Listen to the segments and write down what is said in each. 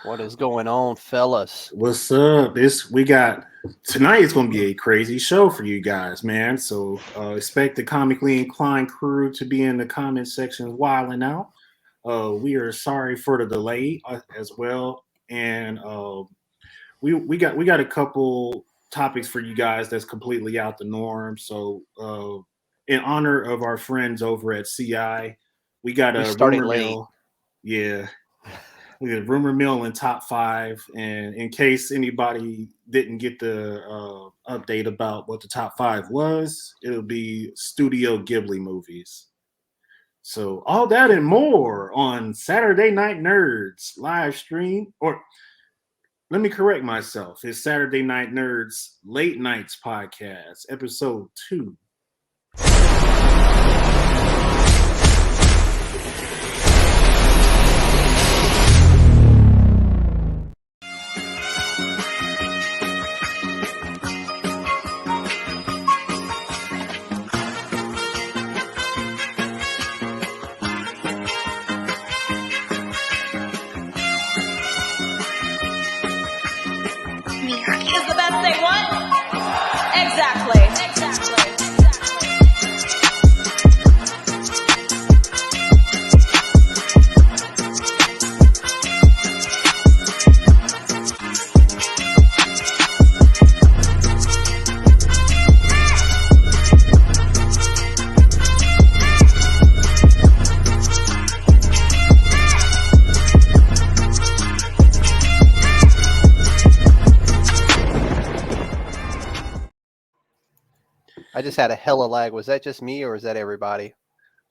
What is going on, fellas? What's up? Tonight is going to be a crazy show for you guys, man. So expect the comically inclined crew to be in the comment section wilding out. We are sorry for the delay as well, and we got a couple topics for you guys that's completely out the norm. So in honor of our friends over at CI, we got We a started rumor late. mill. Yeah, we got rumor mill in top five, and in case anybody didn't get the update about what the top five was, it'll be Studio Ghibli movies. So all that and more on Saturday Night Nerds live stream, or let me correct myself. It's Saturday Night Nerds Late Nights podcast, episode 2. Is the best thing what? Exactly. I just had a hella lag. Was that just me or is that everybody?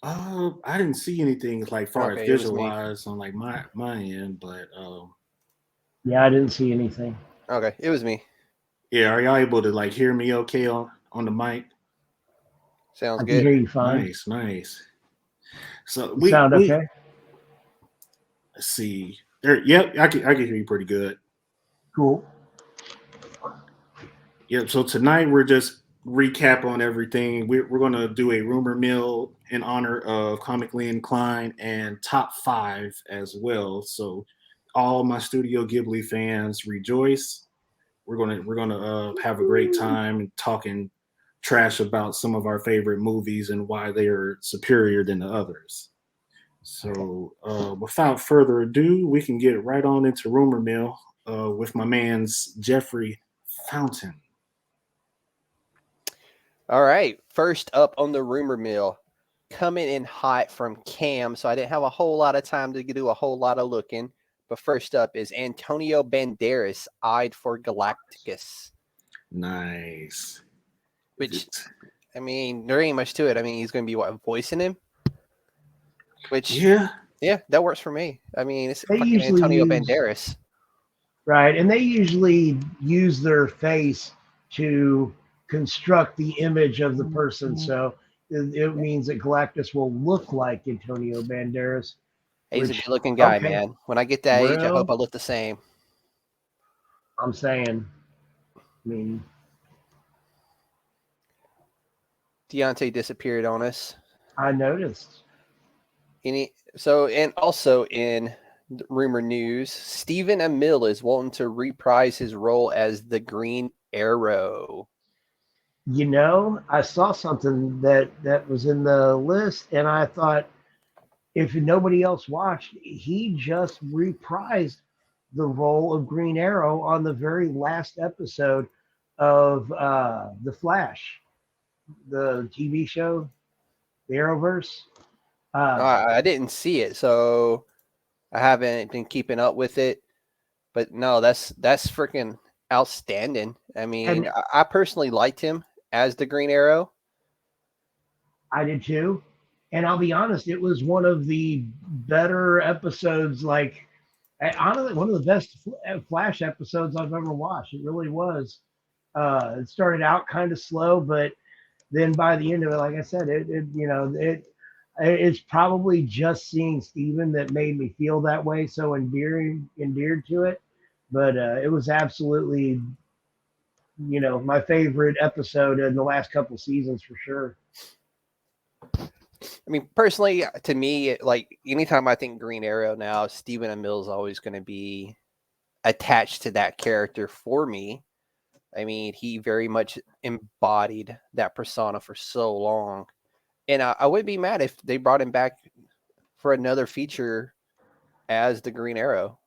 I didn't see anything like far as Okay, it was me. visualize on like my end, but Yeah, I didn't see anything. Okay, it was me. yeah, are y'all able to like hear me okay on the mic? Sounds I can hear good. you fine. Nice. So You we sound we okay? let's see. Yep, I can hear you pretty good. Cool. Yep. So tonight we're just recap on everything. We're gonna do a rumor mill in honor of Comically Inclined and top five as well. So all my Studio Ghibli fans rejoice. We're gonna have a great time talking trash about some of our favorite movies and why they are superior than the others. So without further ado, we can get right on into rumor mill with my man's Jeffrey Fountain. All right, first up on the rumor mill, coming in hot from Cam, so I didn't have a whole lot of time to do a whole lot of looking. But first up is Antonio Banderas eyed for Galacticus, Nice. which, I mean, there ain't much to it. I mean, he's going to be voicing him, which, Yeah. that works for me. I mean, it's They fucking usually Antonio use- Banderas. Right, and they usually use their face to construct the image of the person. So it means that Galactus will look like Antonio Banderas. He's a Which- good-looking guy, okay. man. When I get that age, I Well- hope I look the same. I'm saying, I mean, Deante disappeared on us. I noticed. And also in rumor news, Stephen Amell is wanting to reprise his role as the Green Arrow. You know, I saw something that was in the list, and I thought, if nobody else watched, he just reprised the role of Green Arrow on the very last episode of The Flash, the TV show, the Arrowverse. I didn't see it, so I haven't been keeping up with it. But no, that's freaking outstanding. I mean, And- I personally liked him as the Green Arrow. I did too. And I'll be honest, it was one of the better episodes. Like, honestly, one of the best Flash episodes I've ever watched. It really was. It started out kind of slow, but then by the end of it, like I said, it's probably just seeing Steven that made me feel that way, so endeared to it. But it was absolutely, my favorite episode in the last couple seasons for sure. I mean, personally, to me, like anytime I think Green Arrow now, Stephen Amell is always going to be attached to that character for me. I mean, he very much embodied that persona for so long. And I wouldn't be mad if they brought him back for another feature as the Green Arrow.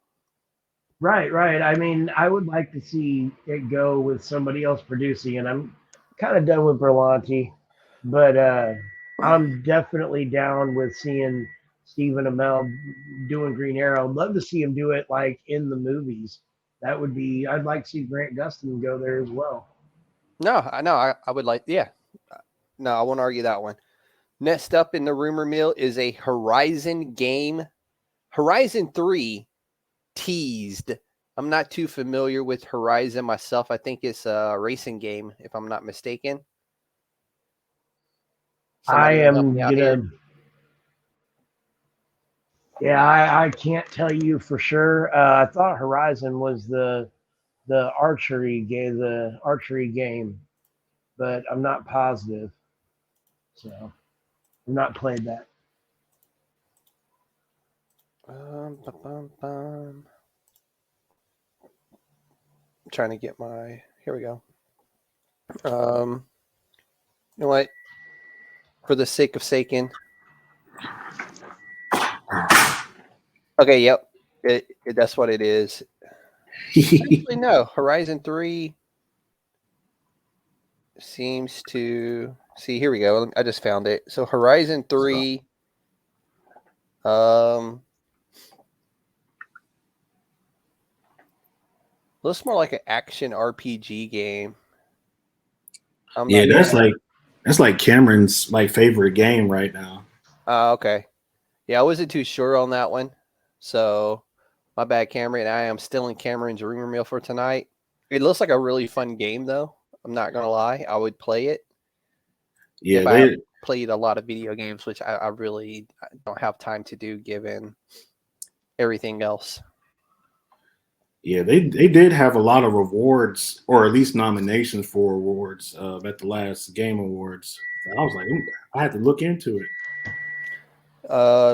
Right. I mean, I would like to see it go with somebody else producing, and I'm kind of done with Berlanti, but I'm definitely down with seeing Stephen Amell doing Green Arrow. I'd love to see him do it like in the movies. That would be. I'd like to see Grant Gustin go there as well. No, I know. I would like, yeah. No, I won't argue that one. Next up in the rumor mill is a Horizon game. Horizon 3 teased. I'm not too familiar with Horizon myself. I think it's a racing game, if I'm not mistaken. Somebody I help am me out gonna. here. Yeah, I can't tell you for sure. I thought Horizon was the archery game, but I'm not positive. So I've not played that. I'm trying to get my. Here we go. You know what? For the sake of saking. Okay, yep. That's what it is. Actually, no. Horizon 3 seems to see. Here we go. I just found it. So Horizon 3 looks more like an action RPG game. Yeah, that's like Cameron's like favorite game right now. Okay. Yeah, I wasn't too sure on that one. So my bad, Cameron. I am still in Cameron's rumor mill for tonight. It looks like a really fun game, though. I'm not gonna lie. I would play it. Yeah, if I played a lot of video games, which I really don't have time to do given everything else. Yeah, they did have a lot of rewards, or at least nominations for awards at the last Game Awards. I was like, I had to look into it.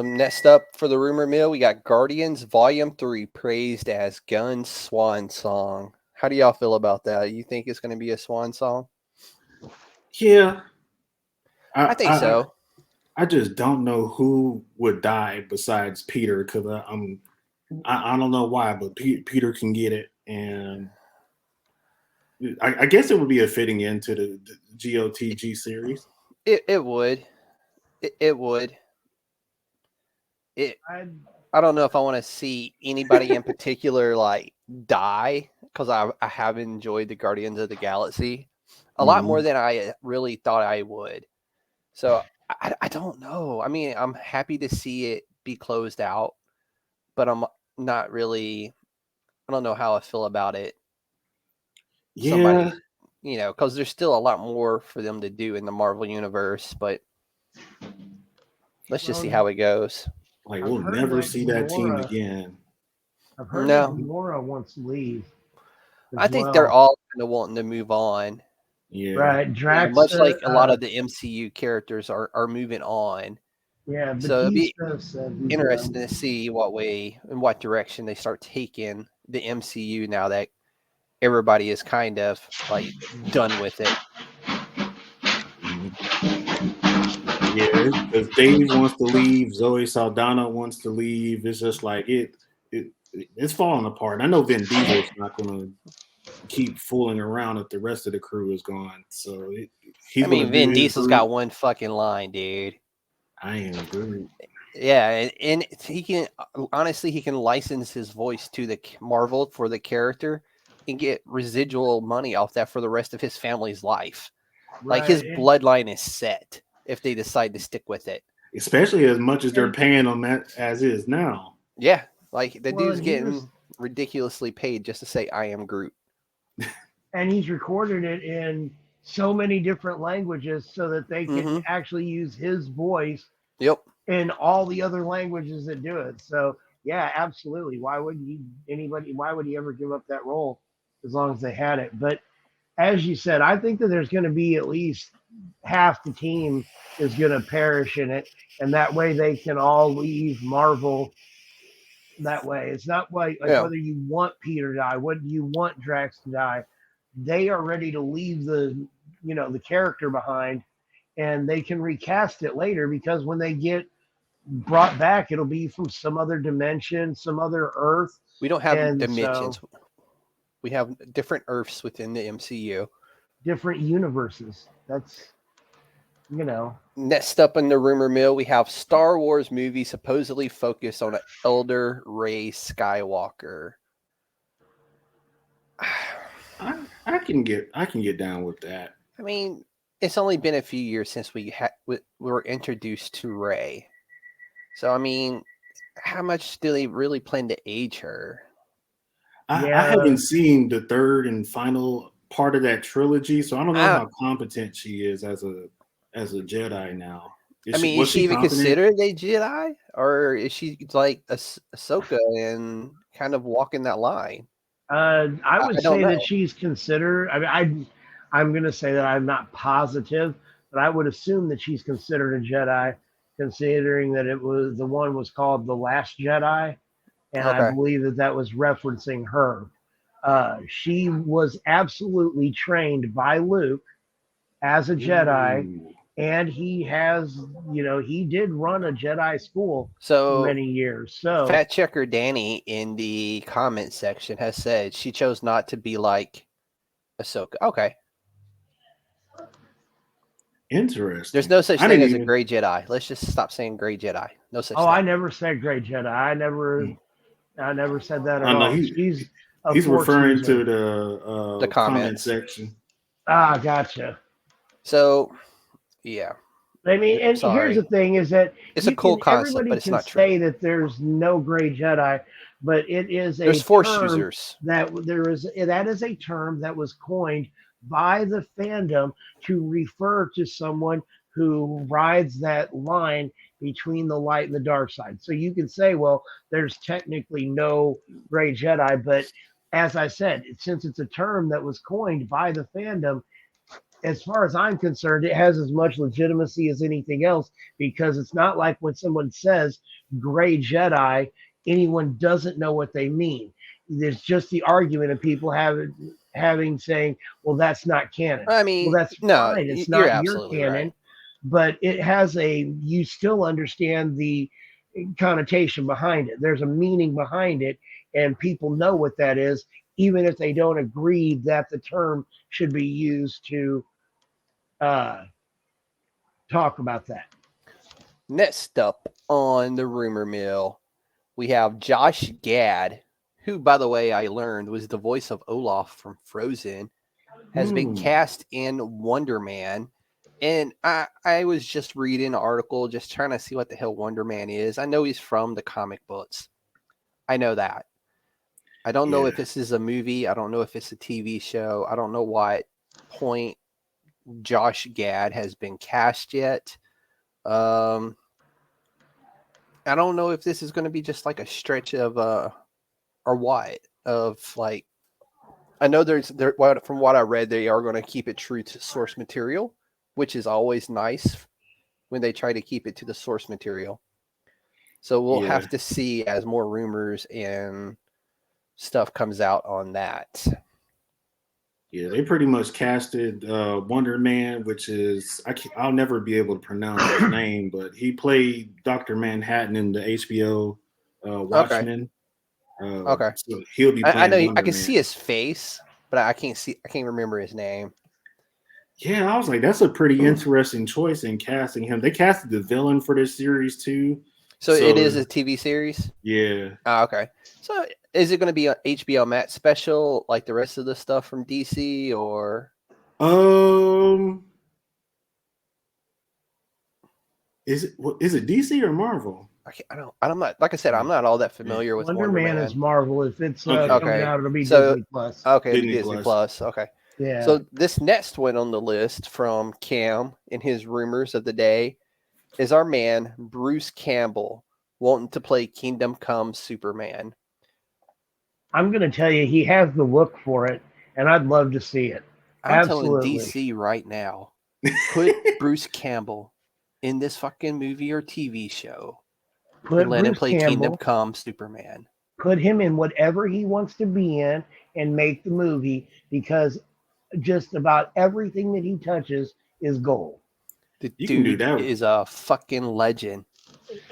Next up for the rumor mill, we got Guardians Volume 3 praised as Gunn's swan song. How do y'all feel about that? You think it's going to be a swan song? Yeah. I think so. I just don't know who would die besides Peter, because I don't know why, but Peter can get it, and I guess it would be a fitting end to the GOTG series. It would. It would. I don't know if I want to see anybody in particular like die, because I have enjoyed the Guardians of the Galaxy a lot more than I really thought I would. So I don't know. I mean, I'm happy to see it be closed out, but I'm not really. I don't know how I feel about it. Yeah. Somebody, because there's still a lot more for them to do in the Marvel universe, but let's just see how it goes. Like, we'll never see that team again. I've heard that Gamora wants to leave. I think they're all kind of wanting to move on. Yeah. Right. Drax, much like a lot of the MCU characters are moving on. Yeah, but so it'd be interesting to see what direction they start taking the MCU now that everybody is kind of like done with it. Yeah, because Dave wants to leave, Zoe Saldana wants to leave. It's just like it's falling apart. I know Vin Diesel's not going to keep fooling around if the rest of the crew is gone. So Vin Diesel's got one fucking line, dude. I am Groot. Yeah, and he can license his voice to the Marvel for the character and get residual money off that for the rest of his family's life. Right. Like his bloodline is set if they decide to stick with it. Especially as much as they're paying him as is now. Yeah, like the dude's getting ridiculously paid just to say I am Groot. And he's recorded it in so many different languages so that they can actually use his voice. Yep. In all the other languages that do it. So yeah, absolutely. Why would he ever give up that role as long as they had it? But as you said, I think that there's going to be at least half the team is going to perish in it. And that way they can all leave Marvel that way. It's not like Yeah. whether you want Peter to die, whether you want Drax to die. They are ready to leave the the character behind, and they can recast it later because when they get brought back, it'll be from some other dimension, some other Earth. We don't have And dimensions. so We have different Earths within the MCU. different universes. That's Next up in the rumor mill, we have Star Wars movie supposedly focused on an elder Rey Skywalker. I can get down with that. I mean, it's only been a few years since we were introduced to Rey. So I mean, how much do they really plan to age her? I haven't seen the third and final part of that trilogy, so I don't know how competent she is as a Jedi now. Is she even considered a Jedi, or is she like Ahsoka and kind of walking that line? I would say that she's considered. I mean, I'm going to say that I'm not positive, but I would assume that she's considered a Jedi, considering that the one was called The Last Jedi, and I believe that was referencing her. She was absolutely trained by Luke as a Jedi, and he has, he did run a Jedi school for many years. So Fat Checker Danny in the comment section has said she chose not to be like Ahsoka. Okay. Interesting. There's no such thing as a gray Jedi. Let's just stop saying gray Jedi. No such thing. I never said gray Jedi. I never said that at all. He's referring to the comment section. Ah, gotcha. So, yeah. I mean, and here's the thing: is that it's a cool concept, but it's not true. Say that there's no gray Jedi, but it is a there's Force users. That is a term that was coined by the fandom to refer to someone who rides that line between the light and the dark side. So you can say, well, there's technically no gray Jedi, but as I said, since it's a term that was coined by the fandom, as far as I'm concerned, it has as much legitimacy as anything else, because it's not like when someone says gray Jedi, anyone doesn't know what they mean. There's just the argument of people having saying, well, that's not canon. I mean, well, that's fine. It's not your canon, right. But it has you still understand the connotation behind it. There's a meaning behind it, and people know what that is, even if they don't agree that the term should be used to talk about that. Next up on the rumor mill, we have Josh Gad, who, by the way, I learned was the voice of Olaf from Frozen, has been cast in Wonder Man. And I was just reading an article, just trying to see what the hell Wonder Man is. I know he's from the comic books. I know that. I don't know if this is a movie. I don't know if it's a TV show. I don't know what point Josh Gad has been cast yet. I don't know if this is going to be just like a stretch of or what of like. I know from what I read, they are going to keep it true to source material, which is always nice when they try to keep it to the source material. So we'll have to see as more rumors and stuff comes out on that. Yeah, they pretty much casted Wonder Man, which is I'll never be able to pronounce his name, but he played Dr. Manhattan in the HBO Watchmen. Okay. So he'll be playing I know Wonder I can Man. see his face, but I can't remember his name. Yeah, I was like, that's a pretty interesting choice in casting him. They casted the villain for this series too. So it is a TV series? Yeah. Oh, okay. So is it going to be an HBO Max special like the rest of the stuff from DC, or? Is it DC or Marvel? I'm not, like I said, I'm not all that familiar with Wonder Man. is Marvel. If it's coming out, it'll be Disney Plus. Okay, Disney Plus. Okay. Yeah. So this next one on the list from Cam in his rumors of the day is our man Bruce Campbell wanting to play Kingdom Come Superman. I'm going to tell you, he has the look for it, and I'd love to see it. I'm telling DC right now, put Bruce Campbell in this fucking movie or TV show. Put Let him Bruce play Kingdom Campbell. Come Superman. Put him in whatever he wants to be in, and make the movie, because just about everything that he touches is gold The You can do dude that. is a fucking legend.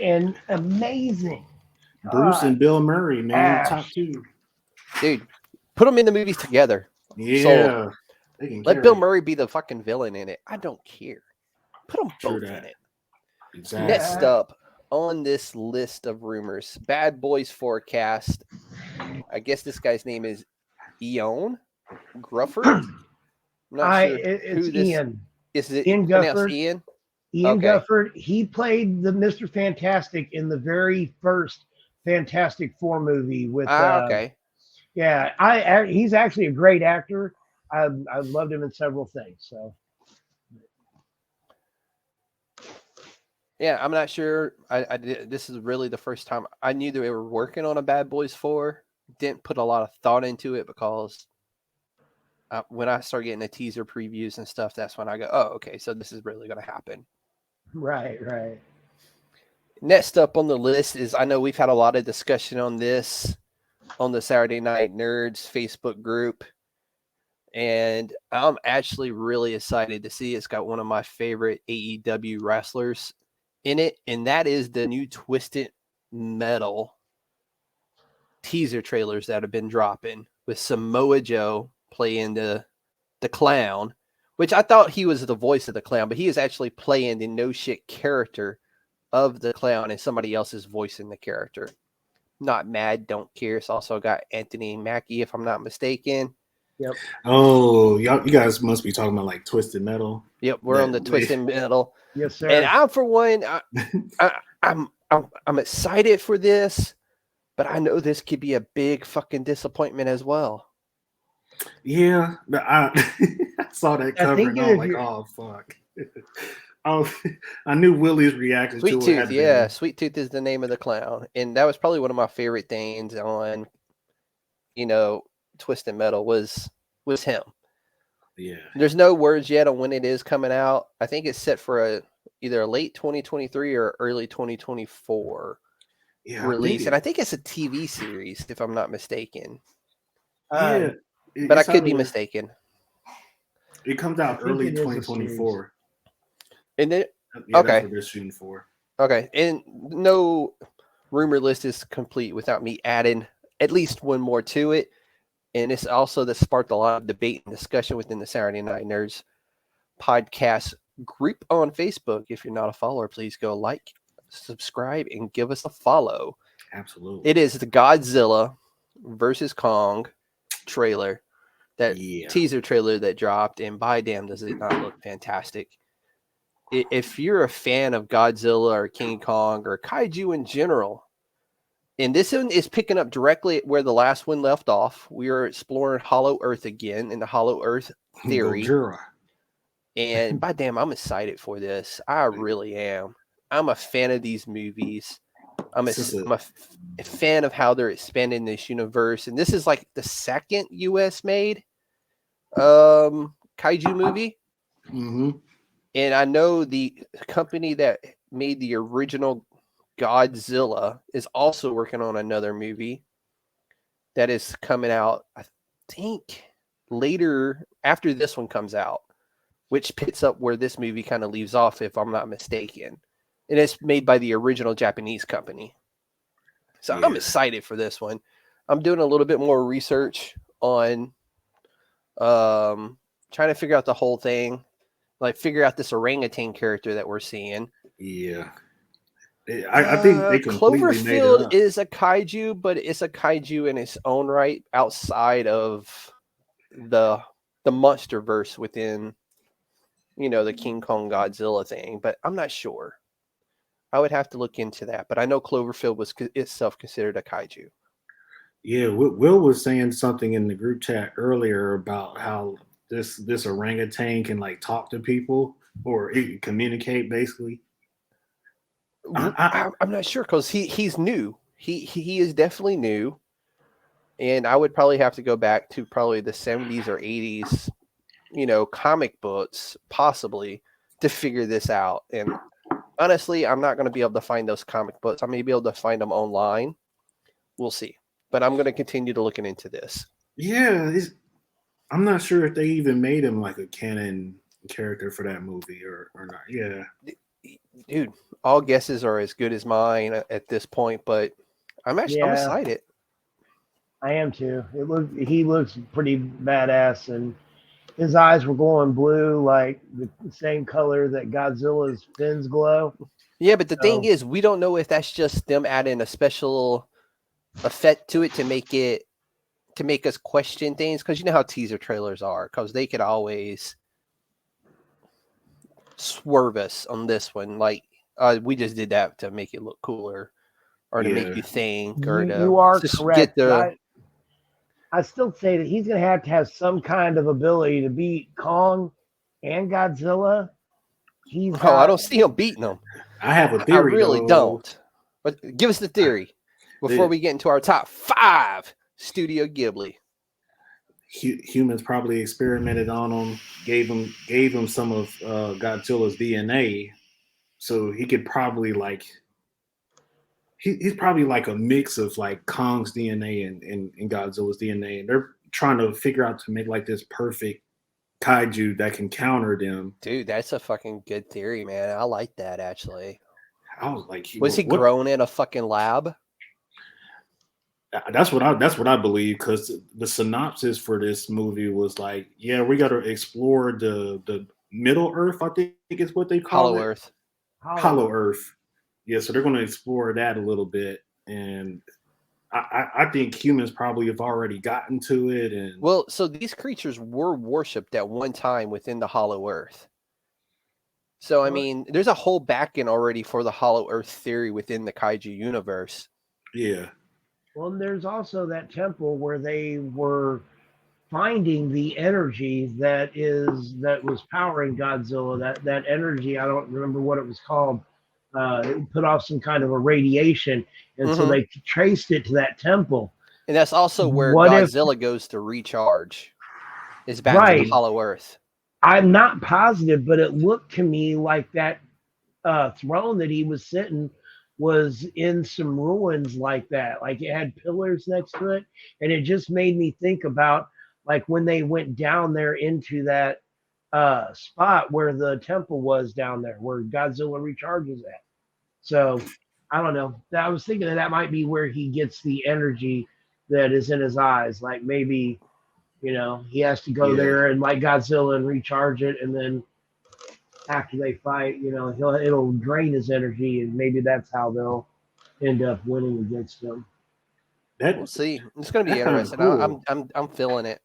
and amazing. Bruce and Bill Murray, man, top Ash. two. Dude, put them in the movies together. Yeah, Sold. they can Let carry Bill it. Murray be the fucking villain in it. I don't care. Put them True both that. in it. Exactly. Next up on this list of rumors, Bad Boys forecast. I guess this guy's name is Ian Grufford. I'm not sure It's who this Ian. is. It Ian pronounced Gufford. Ian? Ian Okay. Gufford. He played the Mr. Fantastic in the very first Fantastic Four movie with. Okay. Yeah, he's actually a great actor. I loved him in several things. So Yeah, I'm not sure. I did, this is really the first time I knew they were working on a Bad Boys 4. Didn't put a lot of thought into it because when I start getting the teaser previews and stuff, that's when I go, oh, okay, so this is really going to happen. right. Next up on the list is, I know we've had a lot of discussion on this on the Saturday Night Nerds Facebook group, and I'm actually really excited to see it's got one of my favorite AEW wrestlers in it, and that is the new Twisted Metal teaser trailers that have been dropping with Samoa Joe playing the clown, which I thought he was the voice of the clown, but he is actually playing the no shit character of the clown, and somebody else is voicing the character. Not mad, don't care. It's also got Anthony Mackie, if I'm not mistaken. Yep. Oh, you guys must be talking about like Twisted Metal. Yep, we're on the Twisted Metal. Yes, sir. And I'm for one, I'm excited for this, but I know this could be a big fucking disappointment as well. Yeah, but I saw that cover and I was like, oh fuck. Oh, I knew Willie's reaction Sweet to it. Tooth, yeah. Sweet Tooth is the name of the clown. And that was probably one of my favorite things on, Twisted Metal was him. Yeah. There's no words yet on when it is coming out. I think it's set for either a late 2023 or early 2024 release. And I think it's a TV series, if I'm not mistaken. Yeah. But I could be mistaken. It comes out early 2024. And then, yeah, okay. That's what they're shooting for. Okay. And no rumor list is complete without me adding at least one more to it. And it's also that sparked a lot of debate and discussion within the Saturday Night Nerds podcast group on Facebook. If you're not a follower, please go like, subscribe, and give us a follow. Absolutely. It is the Godzilla versus Kong trailer, that teaser trailer that dropped, and by damn does it not look fantastic. If you're a fan of Godzilla or King Kong or kaiju in general, and this one is picking up directly where the last one left off. We are exploring Hollow Earth again in the Hollow Earth theory. And by damn, I'm excited for this. I really am. I'm a fan of these movies. I'm a fan of how they're expanding this universe. And this is like the second US made kaiju movie. Mm-hmm. And I know the company that made the original Godzilla is also working on another movie that is coming out, I think, later after this one comes out, which picks up where this movie kind of leaves off, if I'm not mistaken. And it's made by the original Japanese company. So I'm excited for this one. I'm doing a little bit more research on trying to figure out the whole thing, like figure out this orangutan character that we're seeing. Yeah. I think they completely Cloverfield made it up. is a kaiju, but it's a kaiju in its own right outside of the monsterverse within, the King Kong Godzilla thing. But I'm not sure. I would have to look into that. But I know Cloverfield was itself considered a kaiju. Yeah, Will was saying something in the group chat earlier about how this orangutan can like talk to people or it can communicate basically. I'm not sure because he's new. He is definitely new, and I would probably have to go back to probably the 70s or 80s, comic books possibly to figure this out. And Honestly, I'm not going to be able to find those comic books. I may be able to find them online. We'll see. But I'm going to continue to looking into this. Yeah, I'm not sure if they even made him like a canon character for that movie or not. Yeah. Dude, all guesses are as good as mine at this point, but I'm excited. I am too. He looks pretty badass, and his eyes were glowing blue, like the same color that Godzilla's fins glow. Yeah, but the thing is, we don't know if that's just them adding a special effect to it to make us question things, because you know how teaser trailers are, because they could always swerve us on this one. Like we just did that to make it look cooler, or to make you think, or you are just correct. get the. I still say that he's going to have some kind of ability to beat Kong and Godzilla. I don't see him beating them. I have a theory. I really don't. But give us the theory before we get into our top 5 Studio Ghibli. Humans probably experimented on him, gave him some of Godzilla's DNA, so he could probably like. He's probably like a mix of like Kong's DNA and Godzilla's DNA, and they're trying to figure out to make like this perfect kaiju that can counter them. Dude, that's a fucking good theory, man. I like that actually. I was like, was he grown in a fucking lab? That's what I believe, because the synopsis for this movie was like, yeah, we got to explore the Middle Earth, I think is what they call Hollow it. Earth. Hollow Earth. Yeah, so they're going to explore that a little bit, and I think humans probably have already gotten to it. And well, so these creatures were worshipped at one time within the Hollow Earth. So I mean, there's a whole backend already for the Hollow Earth theory within the kaiju universe. Yeah. Well, and there's also that temple where they were finding the energy that was powering Godzilla. That energy, I don't remember what it was called. It put off some kind of a radiation, and so they traced it to that temple. And that's also where Godzilla goes to recharge. Is back to the Hollow Earth. I'm not positive, but it looked to me like that throne that he was sitting was in some ruins like that. Like it had pillars next to it, and it just made me think about like when they went down there into that spot where the temple was down there, where Godzilla recharges at. So I don't know. I was thinking that might be where he gets the energy that is in his eyes. Like maybe, he has to go there and like Godzilla and recharge it, and then after they fight, it'll drain his energy, and maybe that's how they'll end up winning against him. We'll see. It's going to be interesting. Cool. I'm feeling it.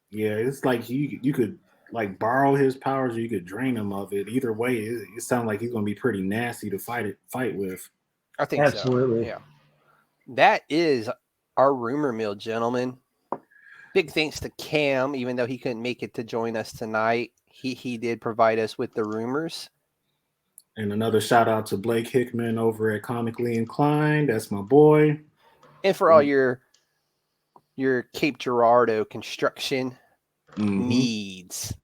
Yeah, it's like you could like borrow his powers, or you could drain him of it. Either way, it sounds like he's going to be pretty nasty to fight with. I think absolutely. So. Yeah. That is our rumor mill, gentlemen. Big thanks to Cam, even though he couldn't make it to join us tonight. He did provide us with the rumors. And another shout out to Blake Hickman over at Comically Inclined. That's my boy. And for all your Cape Girardeau construction needs.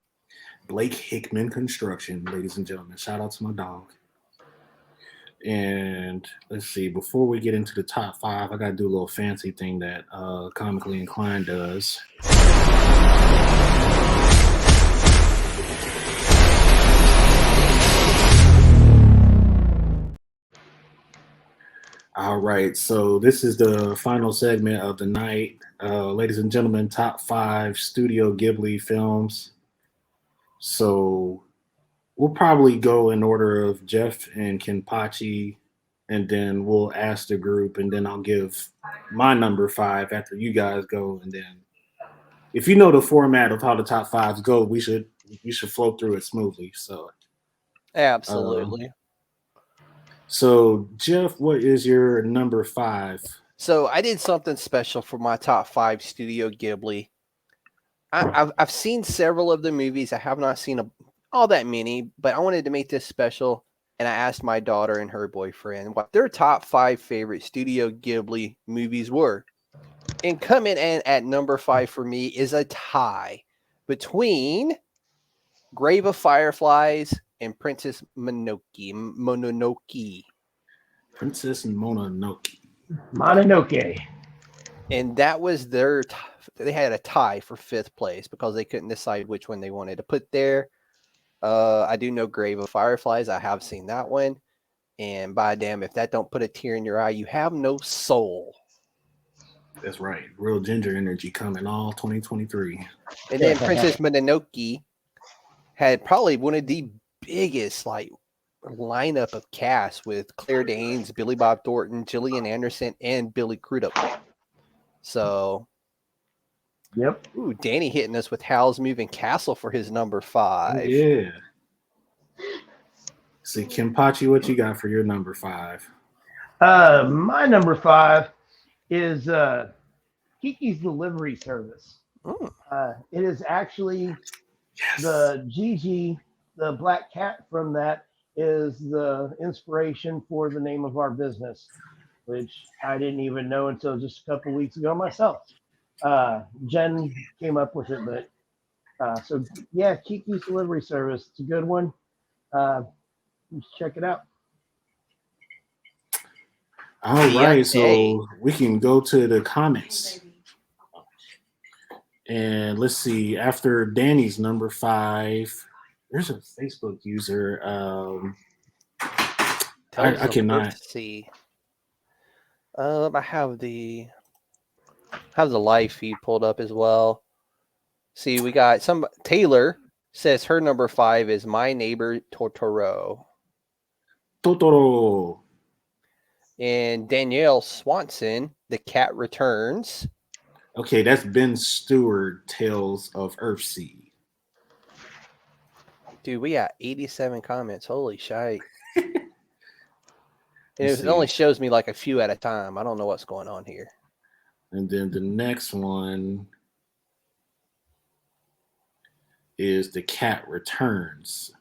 Blake Hickman Construction, ladies and gentlemen. Shout out to my dog. And let's see, before we get into the top 5, I got to do a little fancy thing that Comically Inclined does. All right, so this is the final segment of the night. Ladies and gentlemen, top 5 Studio Ghibli films. So we'll probably go in order of Jeff and Kenpachi, and then we'll ask the group, and then I'll give my number 5 after you guys go. And then if you know the format of how the top 5s go, we should flow through it smoothly. So absolutely. So Jeff, what is your number 5? So I did something special for my top 5 Studio Ghibli. I've seen several of the movies. I have not seen all that many, but I wanted to make this special, and I asked my daughter and her boyfriend what their top 5 favorite Studio Ghibli movies were. And coming in at number 5 for me is a tie between Grave of Fireflies and Princess Mononoke. Princess Mononoke. Mononoke. And that was their they had a tie for 5th place because they couldn't decide which one they wanted to put there. I do know Grave of Fireflies. I have seen that one. And by damn, if that don't put a tear in your eye, you have no soul. That's right. Real ginger energy coming all 2023. And then Princess Mononoke had probably one of the biggest like lineup of cast with Claire Danes, Billy Bob Thornton, Gillian Anderson, and Billy Crudup. So, Yep. ooh, Danny hitting us with Howl's Moving Castle for his number 5. Yeah. See, Kenpachi, what you got for your number 5? My number 5 is Kiki's Delivery Service. It is actually the Gigi, the black cat from that, is the inspiration for the name of our business, which I didn't even know until just a couple weeks ago myself. Jen came up with it, but so yeah, Kiki's Delivery Service. It's a good one. Let's check it out. All right, Deante. so we can go to the comments. And let's see, after Danny's number 5, there's a Facebook user. I cannot. Let's see. I have the live feed pulled up as well. See, we got Taylor says her number 5 is My Neighbor Totoro. Totoro. And Danielle Swanson, The Cat Returns. Okay, that's Ben Stewart, Tales of Earthsea. Dude, we got 87 comments. Holy shite. Let's It only see. shows me like a few at a time. I don't know what's going on here. And then the next one is The Cat Returns.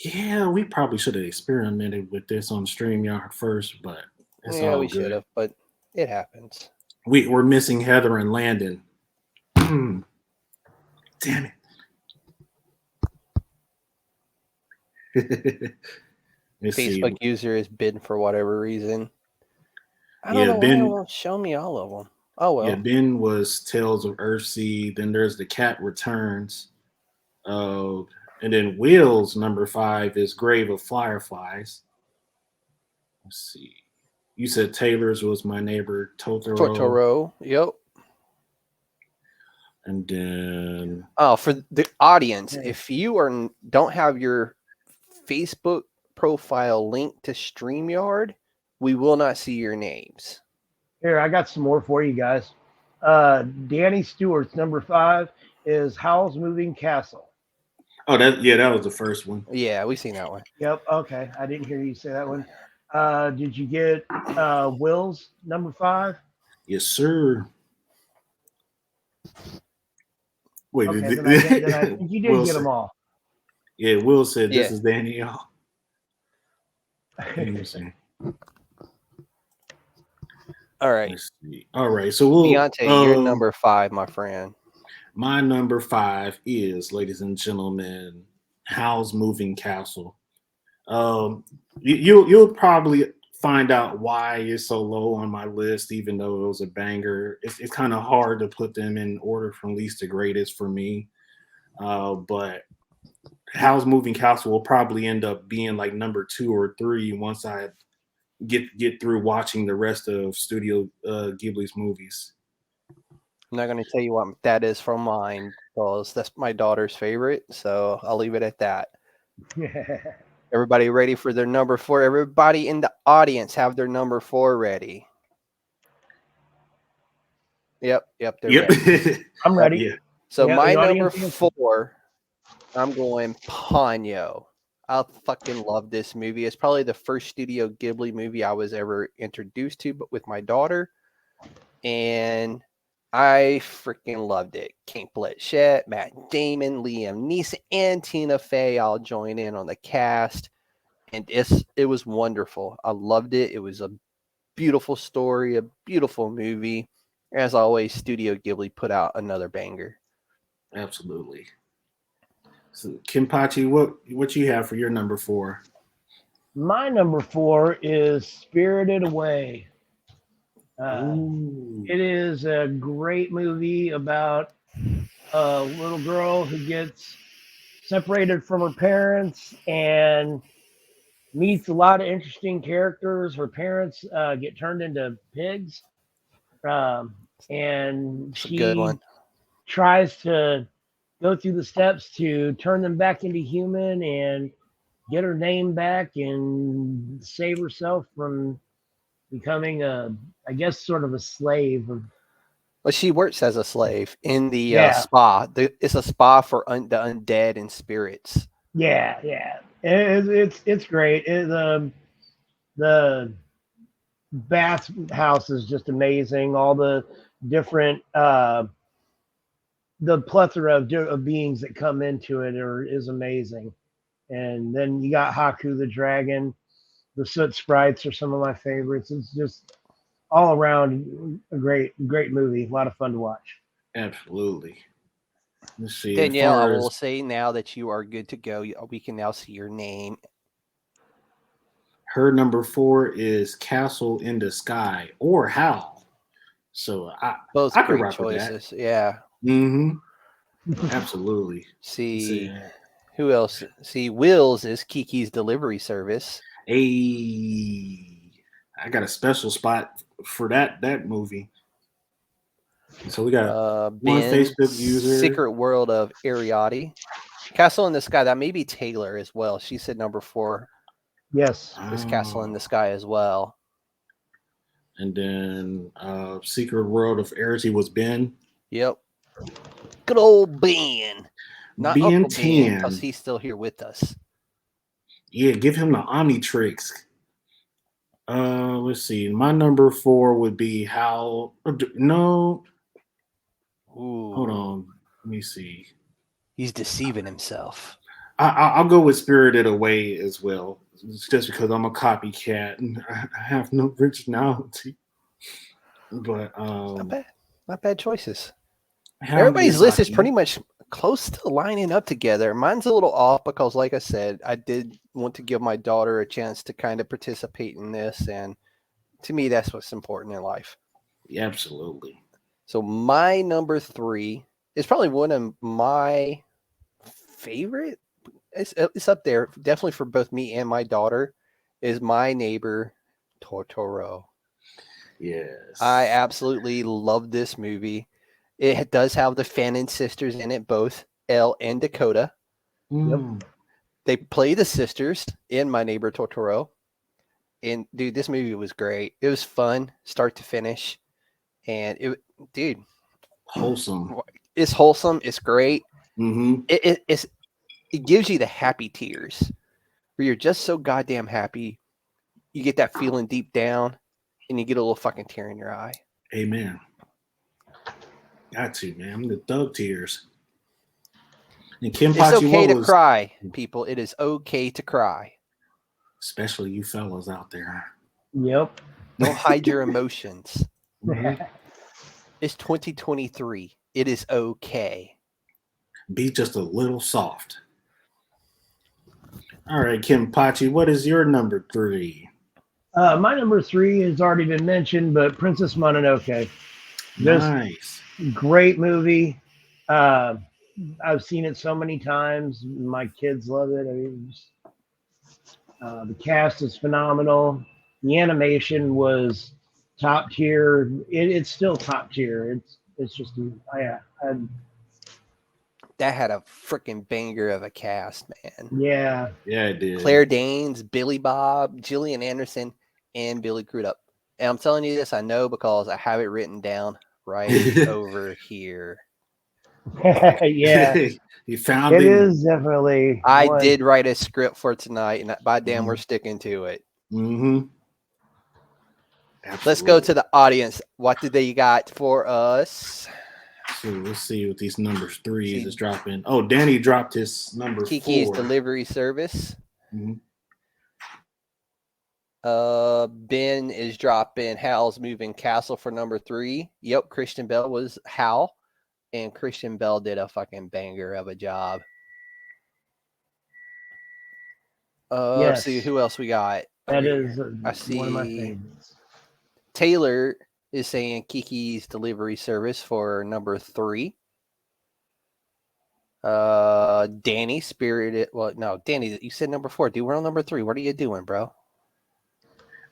Yeah, we probably should have experimented with this on StreamYard first, but it's all we good. should have, but it happens. We're missing Heather and Landon. Damn it. Let's Facebook see. user is bidden for whatever reason. I don't know why Ben, it won't show me all of them. Oh, well. Yeah, Ben was Tales of Earthsea. Then there's The Cat Returns. And then Will's number 5 is Grave of Fireflies. Let's see. You said Taylor's was My Neighbor Totoro. Totoro, yep. And then for the audience, if you don't have your Facebook profile linked to StreamYard, we will not see your names. Here, I got some more for you guys. Danny Stewart's number 5 is Howl's Moving Castle. Oh, that was the first one. Yeah, we seen that one. Yep. Okay, I didn't hear you say that one. Did you get Will's number 5? Yes, sir. Wait, okay, then I think you did Will get them all. Yeah, Will said this is Danielle. All right. Let's see. All right, so we'll Deante, you're number 5, my friend. My number 5 is, ladies and gentlemen, Howl's Moving Castle. You'll probably find out why it's so low on my list, even though it was a banger. It's kind of hard to put them in order from least to greatest for me. But Howl's Moving Castle will probably end up being like number 2 or 3 once I get through watching the rest of Studio Ghibli's movies. I'm not going to tell you what that is from mine because that's my daughter's favorite. So I'll leave it at that. Everybody ready for their number 4? Everybody in the audience have their number 4 ready. Yep, they're ready. I'm ready. Yeah. So my number 4, I'm going Ponyo. I fucking love this movie. It's probably the first Studio Ghibli movie I was ever introduced to, but with my daughter. And I freaking loved it. Kate Blanchett, Matt Damon, Liam Neeson, and Tina Fey all join in on the cast. And it was wonderful. I loved it. It was a beautiful story, a beautiful movie. As always, Studio Ghibli put out another banger. Absolutely. So, Kenpachi, what you have for your number 4? My number 4 is Spirited Away. Ooh. It is a great movie about a little girl who gets separated from her parents and meets a lot of interesting characters. Her parents get turned into pigs, and It's a good she one. tries to go through the steps to turn them back into human and get her name back and save herself from becoming I guess, sort of a slave. Well, she works as a slave in the Yeah, spa. It's a spa for the undead and spirits. yeah. It's great. The bath house is just amazing. All the different the plethora of beings that come into it is amazing. And then you got Haku the dragon. The Soot Sprites are some of my favorites. It's just all around a great movie. A lot of fun to watch. Absolutely. Let's see. Danielle, I As far will as say now that you are good to go. We can now see your name. her number 4 is Castle in the Sky or Howl. So Both I could great rock with that. choices. Yeah. Mm-hmm. Absolutely. See Let's who else? See, Will's is Kiki's Delivery Service. see. I got a special spot for that movie. So we got one Ben, Facebook user. Secret World of Ariadne. Castle in the Sky. That may be Taylor as well. She said number 4 Yes. is Castle in the Oh. Sky as well. And then Secret World of Arity was Ben. Yep. Good old Ben. Not Ben Uncle Ben, 10. because he's still here with us. Yeah, give him the Omnitrix. Let's see. My number 4 would be How. No, Ooh. hold on. Let me see. He's deceiving himself. I'll go with Spirited Away as well. It's just because I'm a copycat and I have no originality. But Not bad choices. Hayao Everybody's list is Miyazaki. pretty much close to lining up together. Mine's a little off because, like I said, I did want to give my daughter a chance to kind of participate in this. And to me, that's what's important in life. Yeah, absolutely. So my number 3 is probably one of my favorite. It's up there, definitely for both me and my daughter, is My Neighbor Totoro. Yes. I absolutely love this movie. It does have the Fannin sisters in it, both Elle and Dakota. Mm. They play the sisters in My Neighbor Totoro. And dude, this movie was great. It was fun, start to finish. And Wholesome. it's wholesome. It's great. Mm-hmm. It gives you the happy tears where you're just so goddamn happy. You get that feeling deep down and you get a little fucking tear in your eye. Amen. Got to, man. The thug tears. And Kenpachi, It's okay to cry, people. It is okay to cry. Especially you fellas out there. Yep. Don't hide your emotions. Mhm. It's 2023. It is okay. Be just a little soft. All right, Kenpachi, what is your number 3? My number 3 has already been mentioned, but Princess Mononoke. Just Nice. great movie. I've seen it so many times. My kids love it. I mean, the cast is phenomenal. The animation was top tier. It's still top tier. It's just That had a freaking banger of a cast, man. yeah. Yeah, it did. Claire Danes, Billy Bob, Gillian Anderson, and Billy Crudup. And I'm telling you this, I know because I have it written down right over here. Yeah. You found It it. is definitely. I one. did write a script for tonight, and by damn, we're sticking to it. Mm-hmm. Let's go to the audience. What did they got for us? So let's see what these numbers 3s is dropping. Oh, Danny dropped his number Kiki's 4. Delivery Service. Mhm. Ben is dropping Hal's Moving Castle for number 3. Yep, Christian Bell was Hal, and Christian Bell did a fucking banger of a job. Let's see Yes. who else we got. That over is here. I one of my see favorites. Taylor is saying Kiki's Delivery Service for number 3. Danny Spirited. Well, no, Danny, you said number 4. Dude, we're on number 3. What are you doing, bro?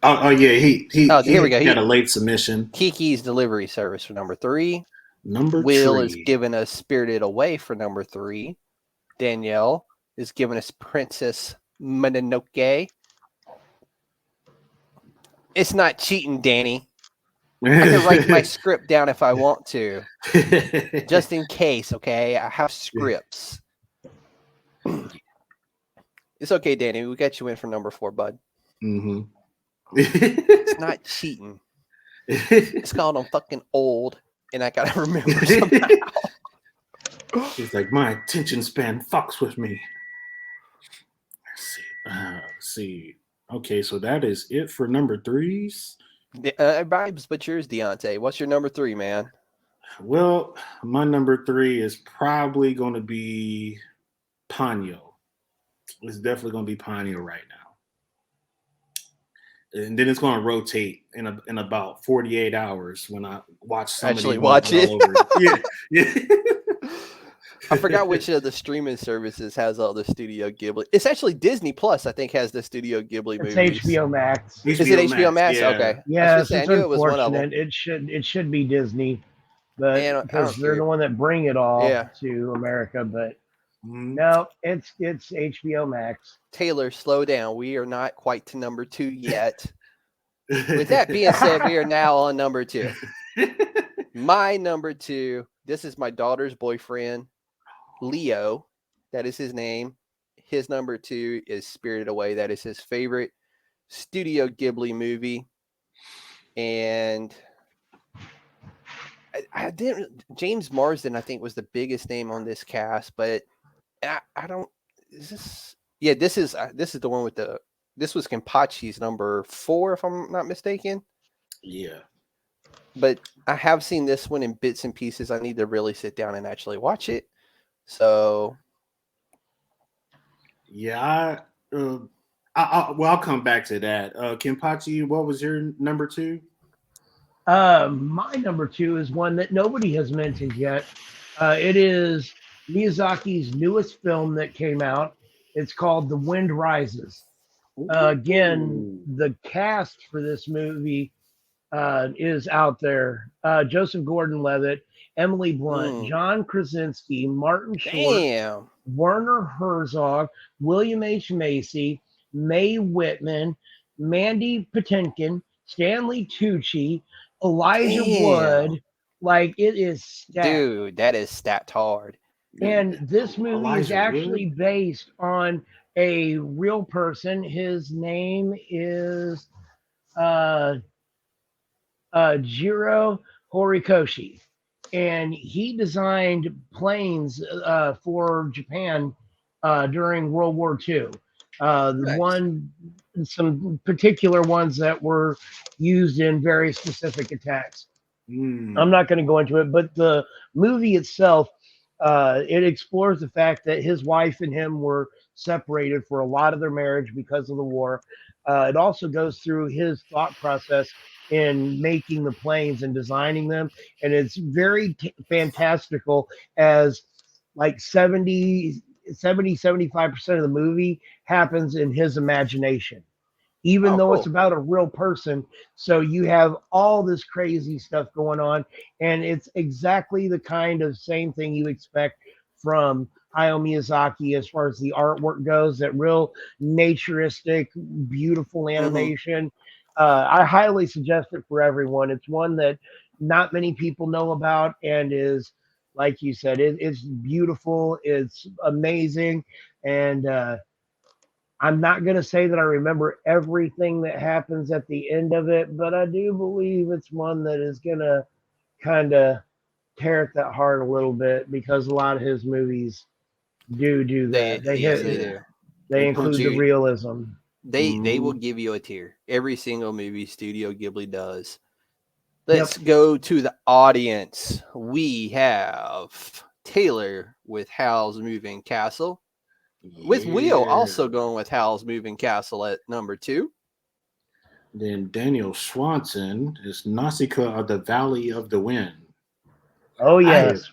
Oh yeah, he Here we go. got a late submission. Kiki's Delivery Service for number 3. Number Will 3 is giving us Spirited Away for number 3. Danielle is giving us Princess Mononoke. It's not cheating, Danny. I can write my script down if I want to, just in case. Okay, I have scripts. It's okay, Danny. We got you in for number 4, bud. Mm-hmm. It's not cheating. It's called I'm fucking old, and I gotta remember somehow. He's like, my attention span fucks with me. Let's see. Okay, so that is it for number 3s. Vibes, but yours, Deante. What's your number 3, man? Well, my number 3 is probably going to be Ponyo. It's definitely going to be Ponyo right now. And then it's going to rotate in about 48 hours when I watch somebody Actually watch it. all over it. Yeah. I forgot which of the streaming services has all the Studio Ghibli. It's actually Disney Plus, I think, has the Studio Ghibli movies. It's HBO Max. Is it HBO Max? Yeah. Okay. Yes, I it's knew it was one of them. unfortunate. It should be Disney, but Man, I don't because they're care. the one that bring it all Yeah. to America. But Mhm. no, it's HBO Max. Taylor, slow down. We are not quite to number 2 yet. With that being said, we are now on number 2. My number 2, this is my daughter's boyfriend, Leo. That is his name. His number 2 is Spirited Away. That is his favorite Studio Ghibli movie. And I didn't. James Marsden, I think, was the biggest name on this cast, but I don't. Is this? Yeah, this is the one with the. This was Kenpachi's number 4, if I'm not mistaken. Yeah. But I have seen this one in bits and pieces. I need to really sit down and actually watch it. So. Yeah, I'll come back to that. Kenpachi, what was your number 2? My number 2 is one that nobody has mentioned yet. It is Miyazaki's newest film that came out. It's called The Wind Rises. Again, the cast for this movie is out there. Joseph Gordon-Levitt, Emily Blunt, John Krasinski, Martin Short, Werner Herzog, William H. Macy, Mae Whitman, Mandy Patinkin, Stanley Tucci, Elijah Wood. Like, it is stacked. Dude, that is stacked hard. And this movie is actually based on a real person. His name is Jiro Horikoshi. And he designed planes for Japan during World War II. Some particular ones that were used in very specific attacks. I'm not going to go into it, but the movie itself, it explores the fact that his wife and him were separated for a lot of their marriage because of the war. It also goes through his thought process in making the planes and designing them. And it's very fantastical, as like 75% of the movie happens in his imagination, even though it's about a real person. So you have all this crazy stuff going on, and it's exactly the kind of same thing you expect from Hayao Miyazaki as far as the artwork goes, that real naturistic, beautiful animation. I highly suggest it for everyone. It's one that not many people know about, and is, like you said, it's beautiful. It's amazing. And I'm not going to say that I remember everything that happens at the end of it, but I do believe it's one that is going to kind of tear at that heart a little bit, because a lot of his movies do that. They include the realism. They will give you a tear. Every single movie Studio Ghibli does. Let's go to the audience. We have Taylor with Howl's Moving Castle. with Will also Yeah. going with Howl's Moving Castle at number 2. Then Daniel Swanson is Nausicaa of the Valley of the Wind. Oh I have, yes.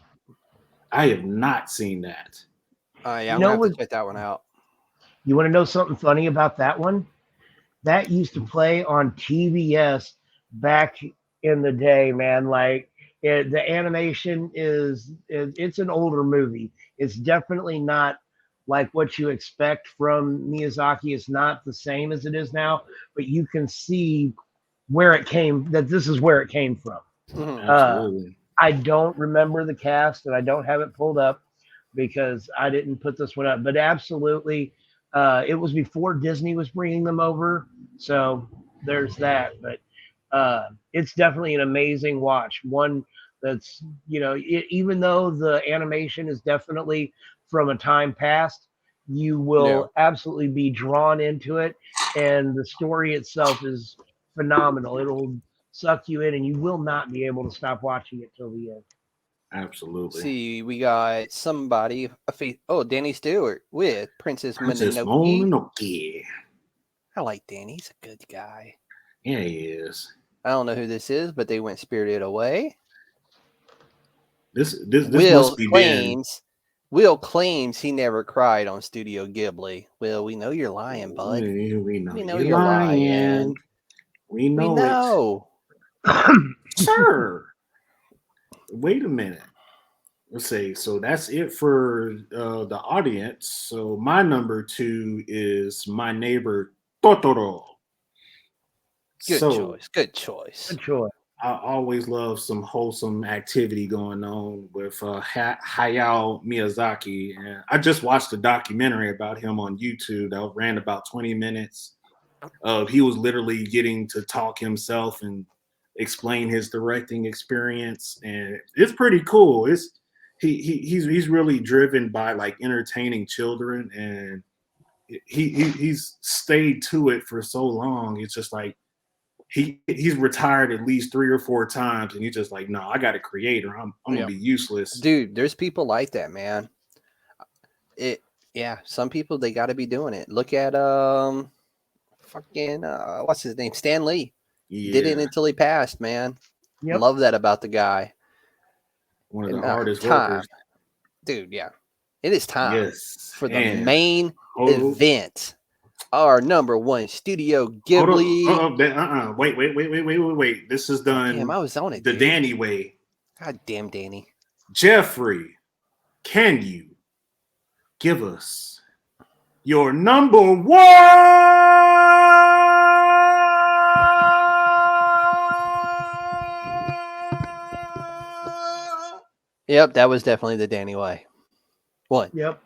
I have not seen that. Yeah, You I'm know gonna have what? to check that one out. You want to know something funny about that one? That used to play on TBS back in the day, man. Like the animation it's an older movie. It's definitely not like what you expect from Miyazaki. It's not the same as it is now, but you can see where it came. That this is where it came from. Mhm. Absolutely. I don't remember the cast, and I don't have it pulled up because I didn't put this one up. But absolutely, it was before Disney was bringing them over, so there's that. But it's definitely an amazing watch. One that's even though the animation is definitely from a time past, you Yeah. will absolutely be drawn into it, and the story itself is phenomenal. It'll suck you in, and you will not be able to stop watching it till the end. Absolutely. See, we got somebody, Danny Stewart with Princess Princess Mononoke. Mononoke. I like Danny. He's a good guy. Yeah, he is. I don't know who this is, but they went Spirited Away. This Will must be Will claims he never cried on Studio Ghibli. Will, we know you're lying, bud. We know, We know you're you're lying. lying. We know, We know. Sir. Wait a minute. Let's see. So that's it for the audience. So my number 2 is My Neighbor Totoro. Good So choice. Good choice. Good choice. I always love some wholesome activity going on with Hayao Miyazaki. And I just watched a documentary about him on YouTube that ran about 20 minutes. He was literally getting to talk himself and explain his directing experience, and it's pretty cool. He's really driven by like entertaining children, and he's stayed to it for so long. It's just like he's retired at least 3 or 4 times, and he's just like, no, I got a creator. I'm gonna be useless. Dude, there's people like that, man. Some people they gotta be doing it. Look at what's his name? Stan Lee. Yeah, Did it until he passed, man. Yep. Love that about the guy. one of the And, hardest time. workers. Dude, yeah. It is time Yes, for the and main event. Our number 1 Studio Ghibli. Wait. This is done. Damn, I was on it, the dude. Danny way. God damn, Danny. Jeffrey, can you give us your number 1? Yep, that was definitely the Danny way. 1. Yep.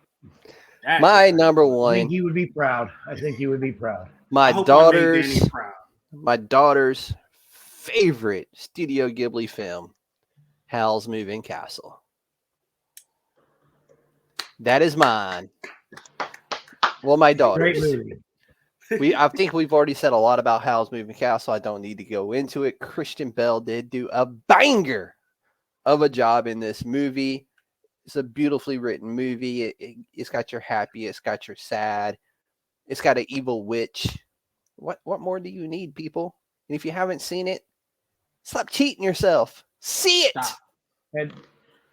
My number I 1. think you would be proud. I think you would be proud. I hope I made Danny proud. My daughter's favorite Studio Ghibli film, Howl's Moving Castle. That is mine. Well, my Great daughter's. movie. I think we've already said a lot about Howl's Moving Castle. I don't need to go into it. Christian Bale did do a banger of a job in this movie. It's a beautifully written movie. It's got your happy. It's got your sad. It's got an evil witch. What more do you need, people? And if you haven't seen it, stop cheating yourself. See it. Stop. And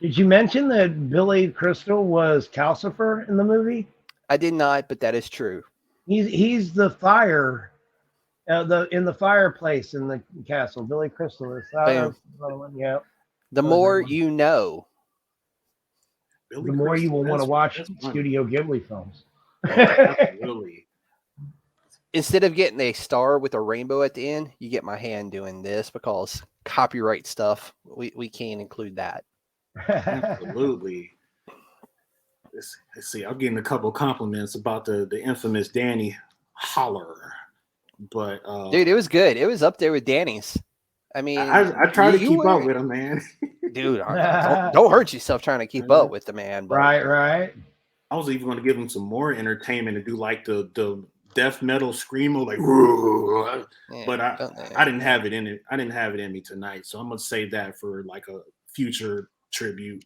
did you mention that Billy Crystal was Calcifer in the movie? I did not, but that is true. He's the fire, in the fireplace in the castle. Billy Crystal is. Yeah. The more you know. Billy The more you will want to watch that's Studio Ghibli films. Absolutely. Instead of getting a star with a rainbow at the end, you get my hand doing this because copyright stuff. We can't include that. Absolutely. Let's see. I'm getting a couple compliments about the infamous Danny holler, but Dude, it was good. It was up there with Danny's. I mean, I try to keep up with him, man. Dude, don't hurt yourself trying to keep up with the man. But Right. I was even going to give him some more entertainment and do like the death metal screamo, like, yeah, but I didn't have it in it. I didn't have it in me tonight, so I'm gonna save that for like a future tribute.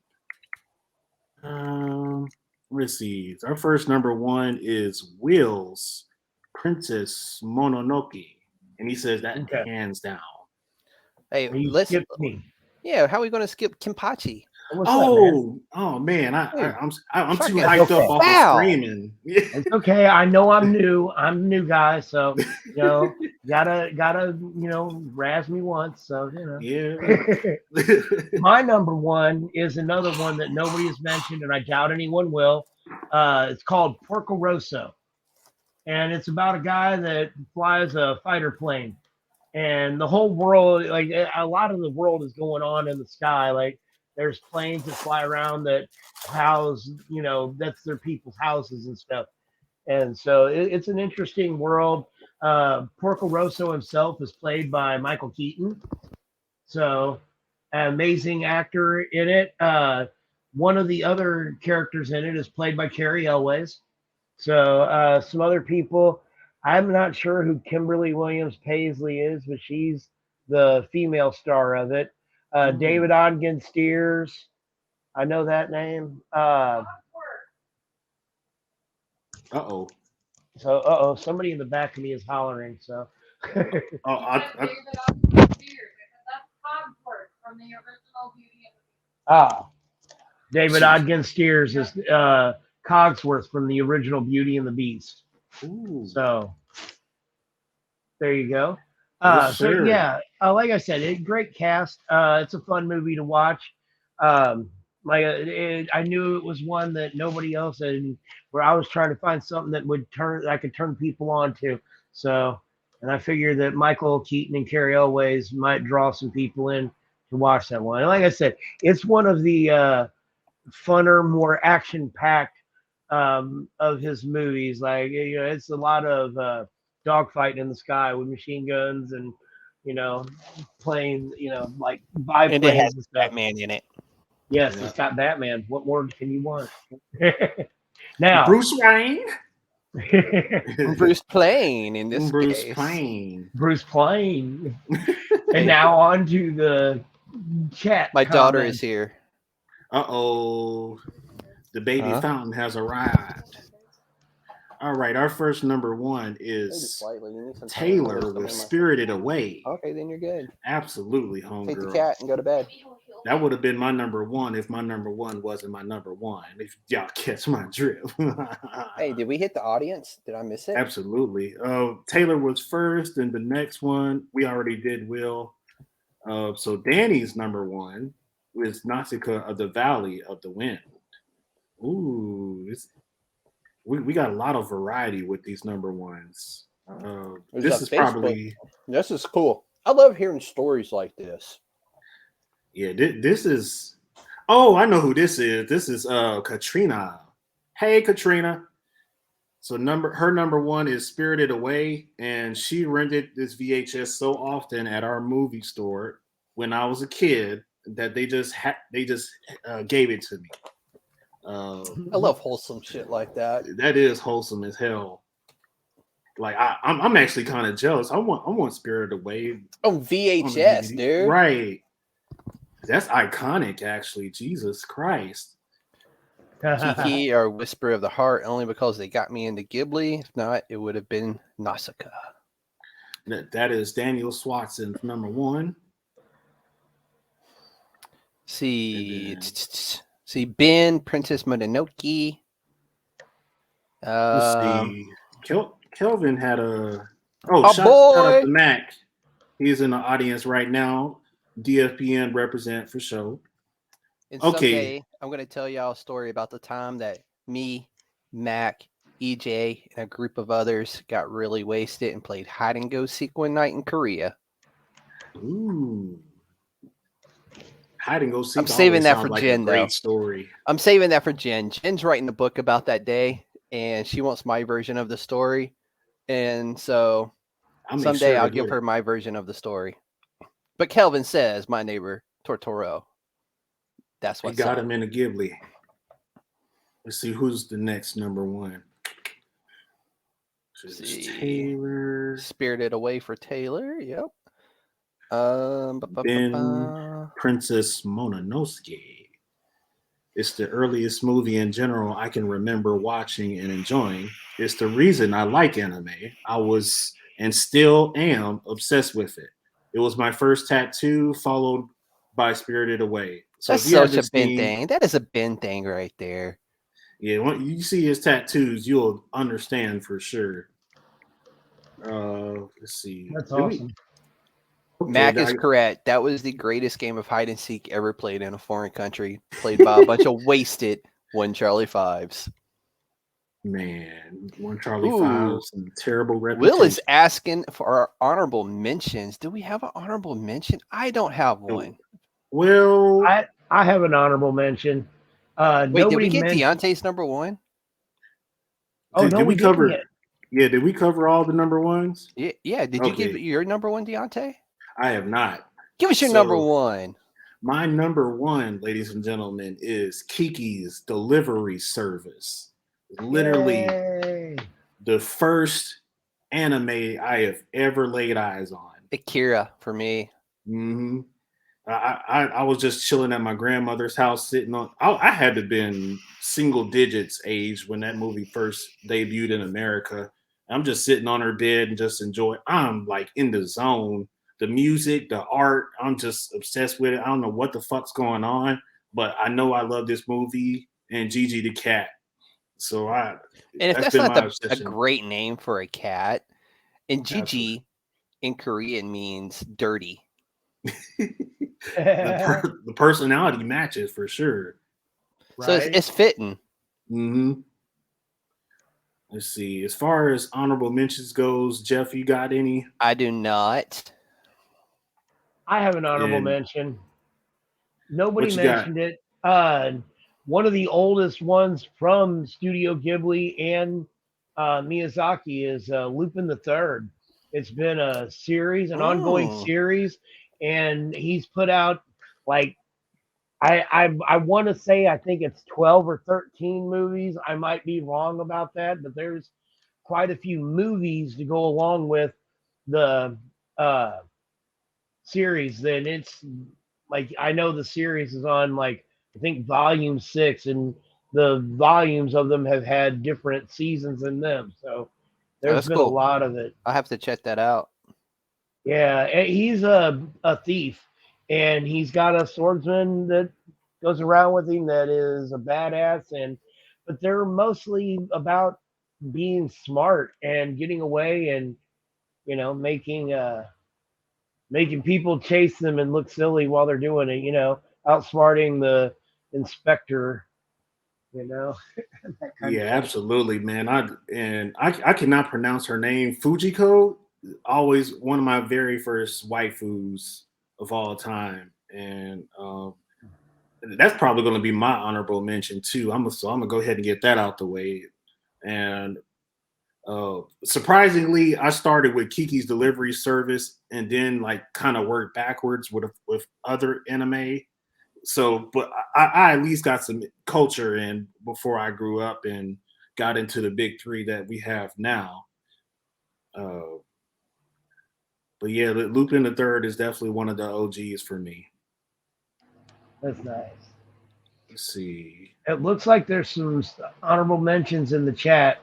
let's see. Our first number one is Will's Princess Mononoke, and he says that Okay. hands down. Hey, You let's. skipped me. Yeah, how are we going to skip Kenpachi? What's up, man? Oh man, Dude, I'm too fucking hyped up off of foul. screaming. It's okay. I know I'm new. I'm a new guy, so gotta razz me once. So Yeah. My number one is another one that nobody has mentioned, and I doubt anyone will. It's called Porco Rosso, and it's about a guy that flies a fighter plane, and the whole world, like a lot of the world, is going on in the sky. Like there's planes that fly around that house, that's their people's houses and stuff. And so it's an interesting world. Porco Rosso himself is played by Michael Keaton. So, an amazing actor in it. One of the other characters in it is played by Carrie Elways. So, some other people. I'm not sure who Kimberly Williams Paisley is, but she's the female star of it. David Ogden Steers. I know that name. Uh-oh. So, somebody in the back of me is hollering. So, David Ogden Steers is Cogsworth from the original Beauty and the Beast. Ooh. So, there you go. Yes, So sir. yeah, like I said, great cast. It's a fun movie to watch. I knew it was one that nobody else had, where I was trying to find something that I could turn people on to. So, and I figured that Michael Keaton and Carrie Elways might draw some people in to watch that one. And like I said, it's one of the funner, more action-packed of his movies. Like it's a lot of dogfighting in the sky with machine guns and planes, like biplanes And it has and stuff. Batman in it. Yes, Yeah. It's got Batman. What more can you want? Now, Bruce Wayne. Bruce Payne in this Bruce case. Payne. Bruce Payne. And now on to the chat. My daughter comments. is here. Uh-oh. The baby Huh? fountain has arrived. All right, our first number one is Taylor with Spirited Away. Okay, then you're good. Absolutely, Take the homegirl. cat and go to bed. That would have been my number one if my number one wasn't my number one. If y'all catch my drift. Hey, did we hit the audience? Did I miss it? Absolutely. Taylor was first, and the next one we already did. Will. So Danny's number one is Nausicaa of the Valley of the Wind. Ooh, we got a lot of variety with these number ones. This is probably. This is cool. I love hearing stories like this. Yeah, this is. Oh, I know who this is. This is Katrina. Hey, Katrina. So her number one is Spirited Away, and she rented this VHS so often at our movie store when I was a kid that they just gave it to me. I love wholesome shit like that. That is wholesome as hell. Like I'm actually kind of jealous. I want Spirited Away. Oh, VHS, dude. Right. That's iconic, actually. Jesus Christ. Kiki or Whisper of the Heart, only because they got me into Ghibli. If not, it would have been Nausicaa. That is Daniel Swatson's number one. See Ben, Princess Mononoke. Let's see. Kelvin had a shout out to Mac. He's in the audience right now. DFPN represent for show. And someday I'm going to tell y'all a story about the time that me, Mac, EJ, and a group of others got really wasted and played hide and go seek one night in Korea. Ooh. Hide and go seek. I'm saving that for like Jen, a great though. Story. I'm saving that for Jen. Jen's writing a book about that day, and she wants my version of the story. And so someday I'll give her my version of the story. But Kelvin says my neighbor Tortoro. That's what got him in a Ghibli. Let's see who's the next number one. Taylor. Spirited Away for Taylor. Yep. Ben Princess Mononoke. It's the earliest movie in general I can remember watching and enjoying. It's the reason I like anime. I was and still am obsessed with it. It was my first tattoo, followed by Spirited Away. So That's if you such a haven't Ben seen, thing. That is a Ben thing right there. yeah, when you see his tattoos, you'll understand for sure. Let's see. That's Did we? awesome. Okay, Mac is correct. That was the greatest game of hide and seek ever played in a foreign country, played by a bunch of wasted one Charlie Fives. man, one Charlie Ooh, Fives and terrible Will is reputation. asking for our honorable mentions. Do we have an honorable mention? I don't have one. Well, I have an honorable mention. Wait, did we Nobody get mentioned. Deante's number one? Oh no, did we we didn't cover? yet. Yeah, did we cover all the number ones? Yeah. Did you give Okay, your number one, Deante? I have not. Give us your number So one. my number one, ladies and gentlemen, is Kiki's Delivery Service. Literally Yay! the first anime I have ever laid eyes on. Akira for me. hmm I was just chilling at my grandmother's house, sitting on. I had to have been single digits age when that movie first debuted in America. I'm just sitting on her bed and just enjoy. I'm like in the zone. The music, the art, I'm just obsessed with it. I don't know what the fuck's going on, but I know I love this movie and Gigi the cat. So And if that's that's been not my a obsession. great name for a cat, and Absolutely. Gigi in Korean means dirty. The personality matches for sure. So Right. it's fitting. hmm Let's see. As far as honorable mentions goes, Jeff, you got any? I do not. I have an honorable And mention. Nobody what you got? mentioned it. One of the oldest ones from Studio Ghibli and Miyazaki is Lupin the Third. It's been a series, an ongoing Mm, series, and he's put out like I want to say I think it's 12 or 13 movies. I might be wrong about that, but there's quite a few movies to go along with the uh, series. Then it's like I know the series is on like I think volume 6, and the volumes of them have had different seasons in them. So oh, there's that's been a cool. lot of it. I'll have to check that out. Yeah, he's a thief, and he's got a swordsman that goes around with him that is a badass, and but they're mostly about being smart and getting away, and making people chase them and look silly while they're doing it. Outsmarting the inspector. That kind Yeah, of thing. absolutely, man. I cannot pronounce her name. Fujiko, always one of my very first waifus of all time, and that's probably going to be my honorable mention too. I'm gonna go ahead and get that out the way. And surprisingly, I started with Kiki's Delivery Service, and then like kind of worked backwards with other anime. So, but I at least got some culture in before I grew up and got into the big three that we have now. Uh, but yeah, Lupin the Third is definitely one of the OGs for me. That's nice. Let's see. It looks like there's some honorable mentions in the chat.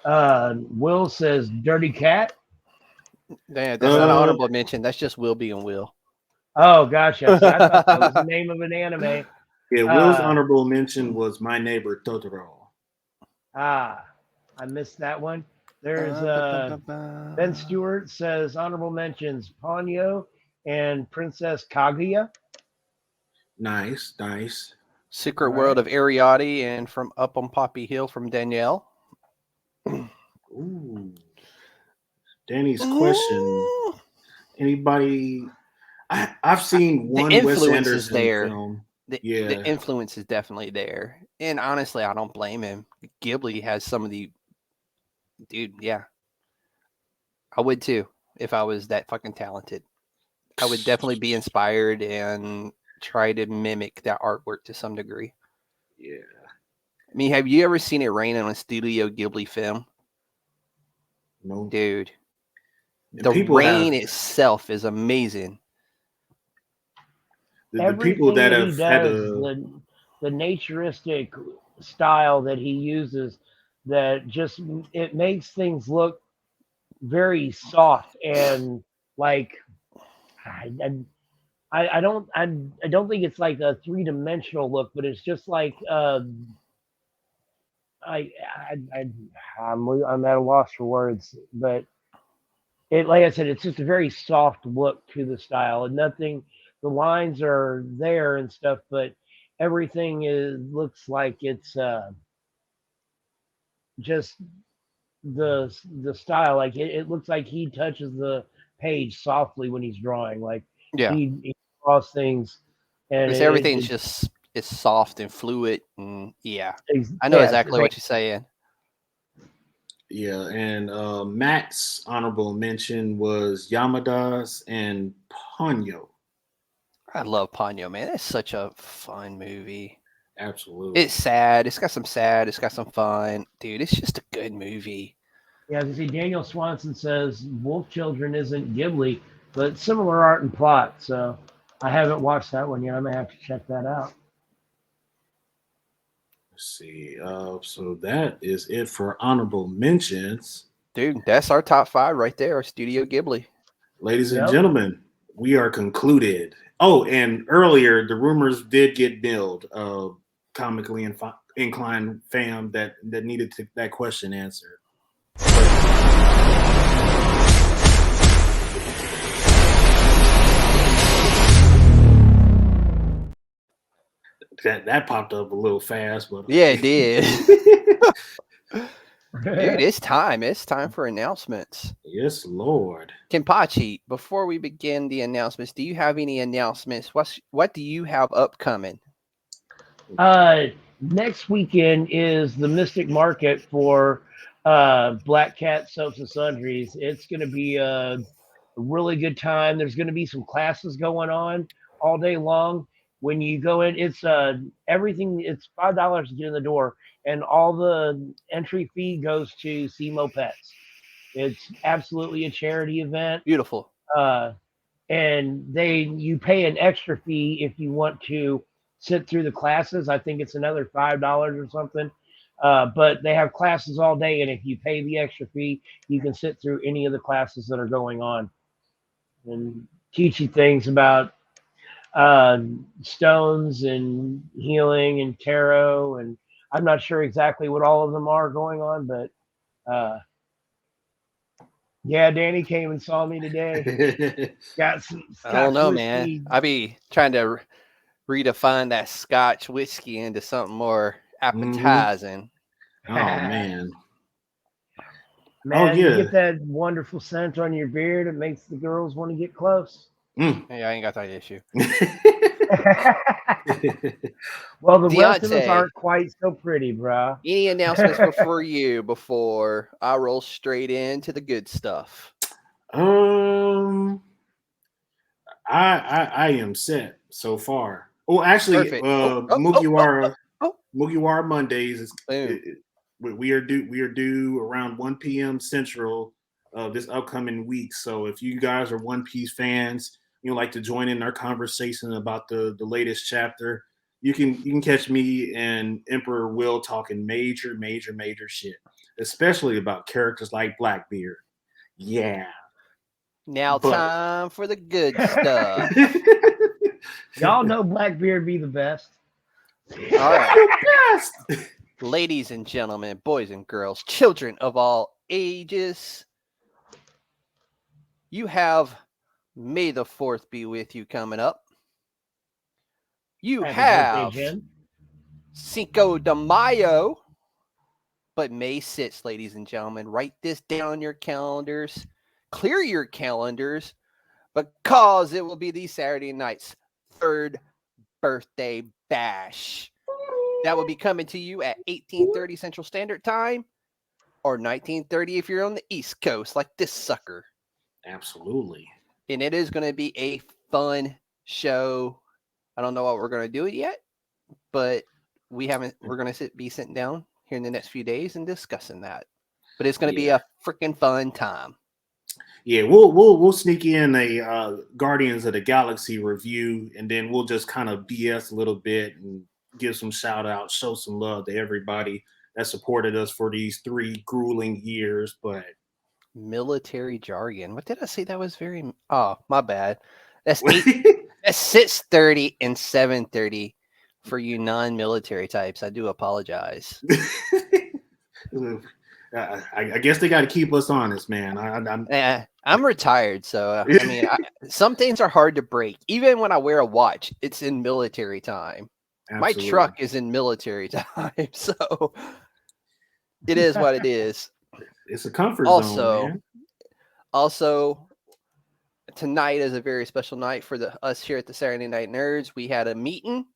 Will says "Dirty Cat." Yeah, that's not an Uh, honorable mention. That's just Will being Will. Oh, gotcha. See, I thought that was the name of an anime. yeah, Will's Uh, honorable mention was My Neighbor Totoro. I missed that one. There's Ba, ba, ba, ba. Ben Stewart says honorable mentions Ponyo and Princess Kaguya. Nice, nice. Secret All World right. of Ariadne and From Up on Poppy Hill from Danielle. Ooh. Danny's question. Ooh, Anybody? I've seen the one Wes influence is Anderson there. film. The Yeah, influence is definitely there. And honestly, I don't blame him. Ghibli has some of the dude, yeah. I would too if I was that fucking talented. I would definitely be inspired and try to mimic that artwork to some degree. yeah. I mean, have you ever seen it rain on a Studio Ghibli film? No, Dude, and the people rain have itself is amazing. the people Everything that that he have had does, a naturistic style that he uses, that just it makes things look very soft and like I, I don't think it's like a 3-dimensional look, but it's just like I, I I'm at a loss for words, but it, like I said, it's just a very soft look to the style, and nothing. The lines are there and stuff, but everything looks like it's just the style. Like it looks like he touches the page softly when he's drawing. Like Yeah. he draws things, and Because everything's just it's soft and fluid, and yeah, I know yeah, exactly what you're saying. Yeah, and Matt's honorable mention was Yamada's and Ponyo. I love Ponyo, man. It's such a fun movie. Absolutely. It's sad. It's got some sad. It's got some fun, dude. It's just a good movie. Yeah, as I say, Daniel Swanson says Wolf Children isn't Ghibli, but similar art and plot. So I haven't watched that one yet. I may have to check that out. Let's see. So that is it for honorable mentions. Dude, that's our top 5 right there. Studio Ghibli. Ladies and Yep. gentlemen, we are concluded. Oh, and earlier the rumors did get milled. Comically inclined fam that needed that question answered. That popped up a little fast, but Yeah, it did. Dude, it's time. It's time for announcements. Yes, Lord. Kenpachi, before we begin the announcements, do you have any announcements? What do you have upcoming? Next weekend is the Mystic Market for Black Cat Soaps and Sundries. It's going to be a really good time. There's going to be some classes going on all day long. When you go in, it's everything. It's $5 to get in the door, and all the entry fee goes to SEMO Pets. It's absolutely a charity event. Beautiful. And you pay an extra fee if you want to sit through the classes. I think it's another $5 or something. But they have classes all day, and if you pay the extra fee, you can sit through any of the classes that are going on and teach you things about stones and healing and tarot. And I'm not sure exactly what all of them are going on, but yeah, Danny came and saw me today. Got some Scotch I don't know, whiskey. man. I be trying to redefine that Scotch whiskey into something more appetizing. Oh man. Man, Oh, yeah. you get that wonderful scent on your beard. It makes the girls want to get close. Hey, I ain't got that issue. Well, the rest of us Deante. aren't quite so pretty, bro. Any announcements before I roll straight into the good stuff? I am set so far. Oh, actually, Perfect. Mugiwara Mondays is Boom. we are due around 1 p.m. Central this upcoming week. So if you guys are One Piece fans, you like to join in our conversation about the latest chapter, you can catch me and Emperor Will talking major shit, especially about characters like Blackbeard. Yeah. Now time for the good stuff. Y'all know Blackbeard be the best. All right. The best. Ladies and gentlemen, boys and girls, children of all ages, you have May the 4th be with you coming up. You Happy have birthday, Jen. Cinco de Mayo, but May 6th, ladies and gentlemen. Write this down on your calendars. Clear your calendars, because it will be the Saturday night's 3rd birthday bash. That will be coming to you at 18:30 Central Standard Time or 19:30 if you're on the East Coast, like this sucker. Absolutely. And it is going to be a fun show. I don't know what we're going to do it yet, but we're going to be sitting down here in the next few days and discussing that. But it's going to be a freaking fun time. Yeah, we'll sneak in a Guardians of the Galaxy review, and then we'll just kind of BS a little bit and give some shout outs, show some love to everybody that supported us for these 3 grueling years. But Military jargon. What did I say? That was very. Oh, my bad. That's 6:30 and 7:30 for you non-military types. I do apologize. I guess they got to keep us honest, man. I'm retired, so I mean, some things are hard to break. Even when I wear a watch, it's in military time. Absolutely. My truck is in military time, so it is what it is. It's a comfort zone, man. Also, tonight is a very special night for us here at the Saturday Night Nerds. We had a meeting,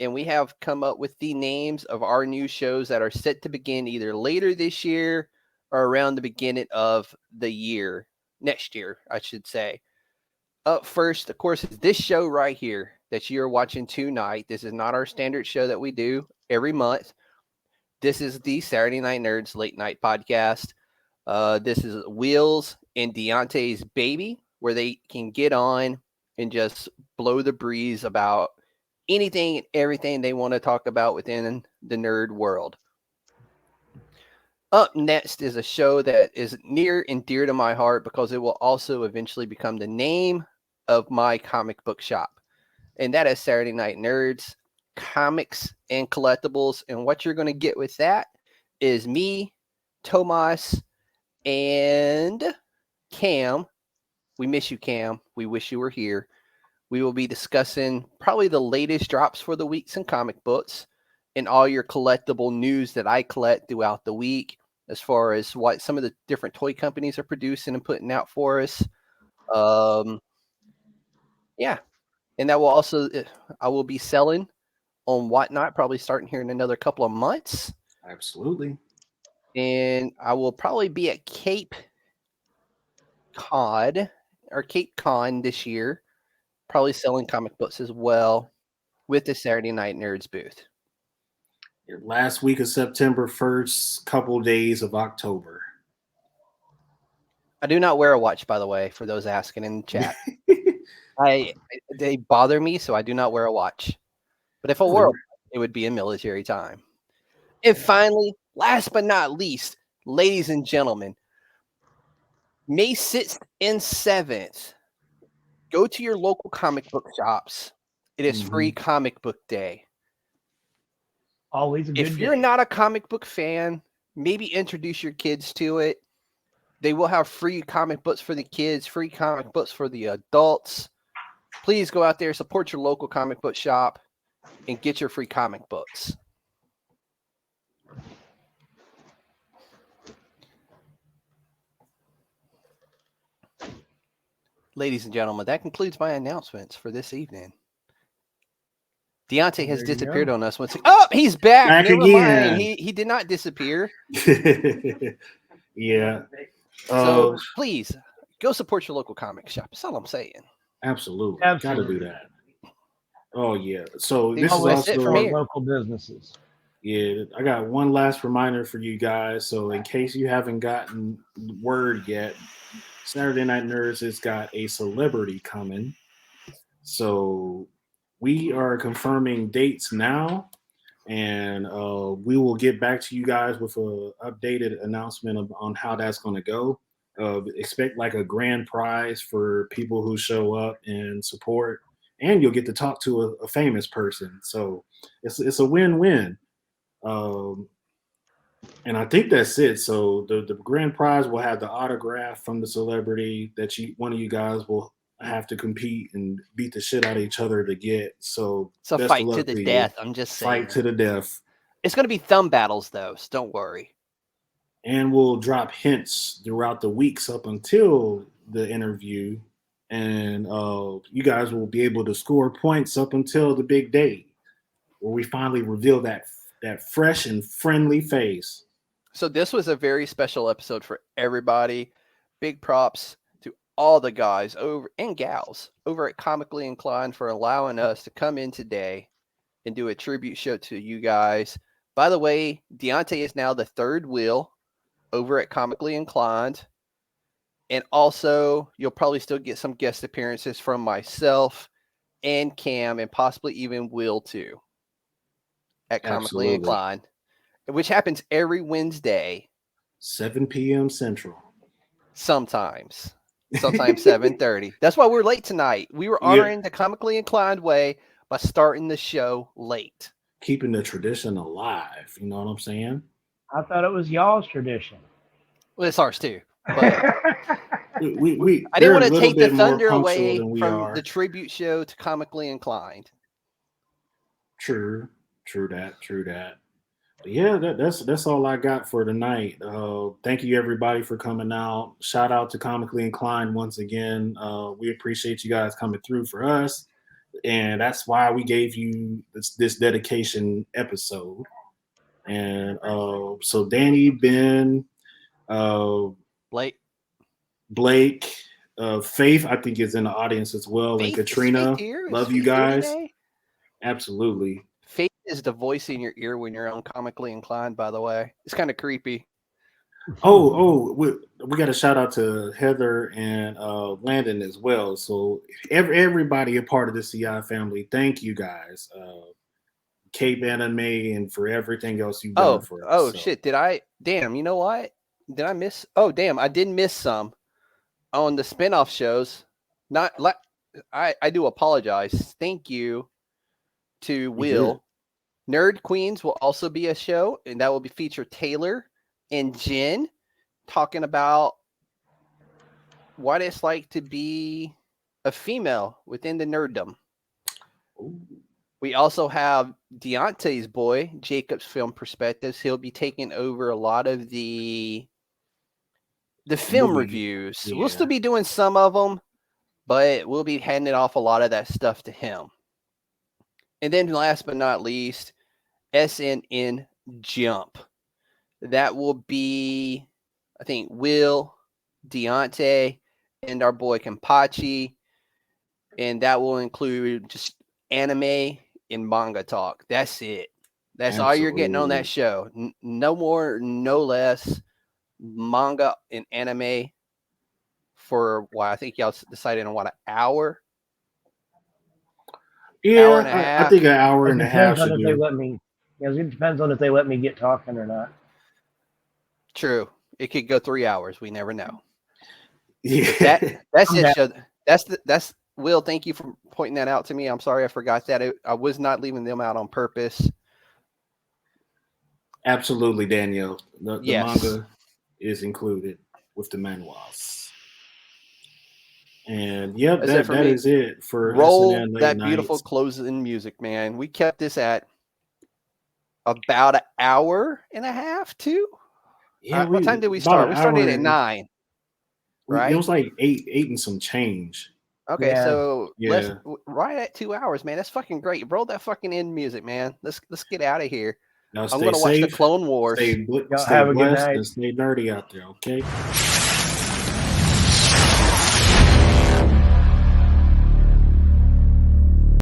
and we have come up with the names of our new shows that are set to begin either later this year or around the beginning of the year, next year, I should say. Up first, of course, is this show right here that you're watching tonight. This is not our standard show that we do every month. This is the Saturday Night Nerds Late Night Podcast. This is Will's and Deante's baby, where they can get on and just blow the breeze about anything and everything they want to talk about within the nerd world. Up next is a show that is near and dear to my heart because it will also eventually become the name of my comic book shop. And that is Saturday Night Nerds, Comics and Collectibles. And what you're going to get with that is me, Tomas, and Cam. We miss you, Cam. We wish you were here. We will be discussing probably the latest drops for the weeks in comic books and all your collectible news that I collect throughout the week, as far as what some of the different toy companies are producing and putting out for us. Yeah. And that will also, I will be selling on Whatnot, probably starting here in another couple of months. Absolutely. And I will probably be at Cape Cod or Cape Con this year, probably selling comic books as well with the Saturday Night Nerds booth. Last week of September, first couple days of October. I do not wear a watch, by the way, for those asking in the chat. They bother me, so I do not wear a watch. But if I were, it would be in military time. And finally, last but not least, ladies and gentlemen, May 6th and 7th, go to your local comic book shops. It is free comic book day. Always a good If you're not a comic book fan, maybe introduce your kids to it. They will have free comic books for the kids, free comic books for the adults. Please go out there, support your local comic book shop, and get your free comic books. Ladies and gentlemen, that concludes my announcements for this evening. Deante has disappeared on us once. Oh, he's back. Never again. mind. He did not disappear. Yeah. So please go support your local comic shop. That's all I'm saying. Absolutely. Got to do that. Oh yeah. So this is also also for me. Local businesses. Yeah, I got one last reminder for you guys. So in case you haven't gotten word yet, Saturday Night Nerds has got a celebrity coming. So we are confirming dates now, and we will get back to you guys with an updated announcement on how that's going to go. Expect like a grand prize for people who show up and support, and you'll get to talk to a famous person. So it's a win-win. And I think that's it. So the grand prize will have the autograph from the celebrity that one of you guys will have to compete and beat the shit out of each other to get. So it's a fight to the death. I'm just saying. Fight to the death. It's going to be thumb battles, though, so don't worry. And we'll drop hints throughout the weeks up until the interview. And you guys will be able to score points up until the big day where we finally reveal that fresh and friendly face. So this was a very special episode for everybody. Big props to all the guys over and gals over at Comically Inclined for allowing us to come in today and do a tribute show to you guys. By the way, Deante is now the third wheel over at Comically Inclined. And also, you'll probably still get some guest appearances from myself and Cam and possibly even Will too. at Comically Absolutely. Inclined, which happens every Wednesday, 7 p.m. Central. sometimes 7:30. That's why we're late tonight. We were Yeah. honoring the Comically Inclined way by starting the show late. Keeping the tradition alive. You know what I'm saying? I thought it was y'all's tradition. Well, it's ours too. But We I didn't they're want a to little take the bit more thunder punctual away than we from are. the tribute show to Comically Inclined. True that. But yeah, that's all I got for tonight. Thank you everybody for coming out. Shout out to Comically Inclined once again. We appreciate you guys coming through for us, and that's why we gave you this dedication episode. And so Danny, Ben, Late. Blake, Faith, I think is in the audience as well, and Faith, is Katrina. Faith here? Is Love you Faith here guys. today? Absolutely. Faith is the voice in your ear when you're on Comically Inclined, by the way. It's kind of creepy. We got a shout out to Heather and Landon as well. So everybody a part of the CI family. Thank you guys, Cape Anime, and for everything else you've done for us. Oh So, shit! Damn, you know what? Did I miss? Oh damn, I did miss some on the spinoff shows. Not like I do apologize. Thank you to Will. Nerd Queens will also be a show, and that will be feature Taylor and Jen talking about what it's like to be a female within the nerddom. Ooh. We also have Deante's boy, Jacob's Film Perspectives. He'll be taking over a lot of the film Movie, reviews. yeah. We'll still be doing some of them, but we'll be handing off a lot of that stuff to him. And then last but not least, SNN Jump. That will be, I think, Will, Deante, and our boy Kenpachi. And that will include just anime and manga talk. That's it. That's all you're getting on that show. No more, no less. Manga and anime for I think y'all decided on an hour. Yeah, hour and a half. I think an hour and a half. It depends on if they let me get talking or not. True. It could go 3 hours. We never know. Yeah. That's it. That's Will. Thank you for pointing that out to me. I'm sorry I forgot that. I was not leaving them out on purpose. Absolutely, Danielle. The Yes. manga is included with the manuals. And yep, that is it for Roll SNN Late that Nights. beautiful closing music, man. We kept this at about an hour and a half, too. Yeah, what time did we start? We started at 9. Right? It was like eight and some change. Okay, Yeah. so Yeah. let's right at 2 hours, man. That's fucking great. Roll that fucking end music, man. Let's get out of here. Now I'm stay gonna watch the safe, Clone Wars. stay have a good blessed, night. and stay nerdy out there, okay?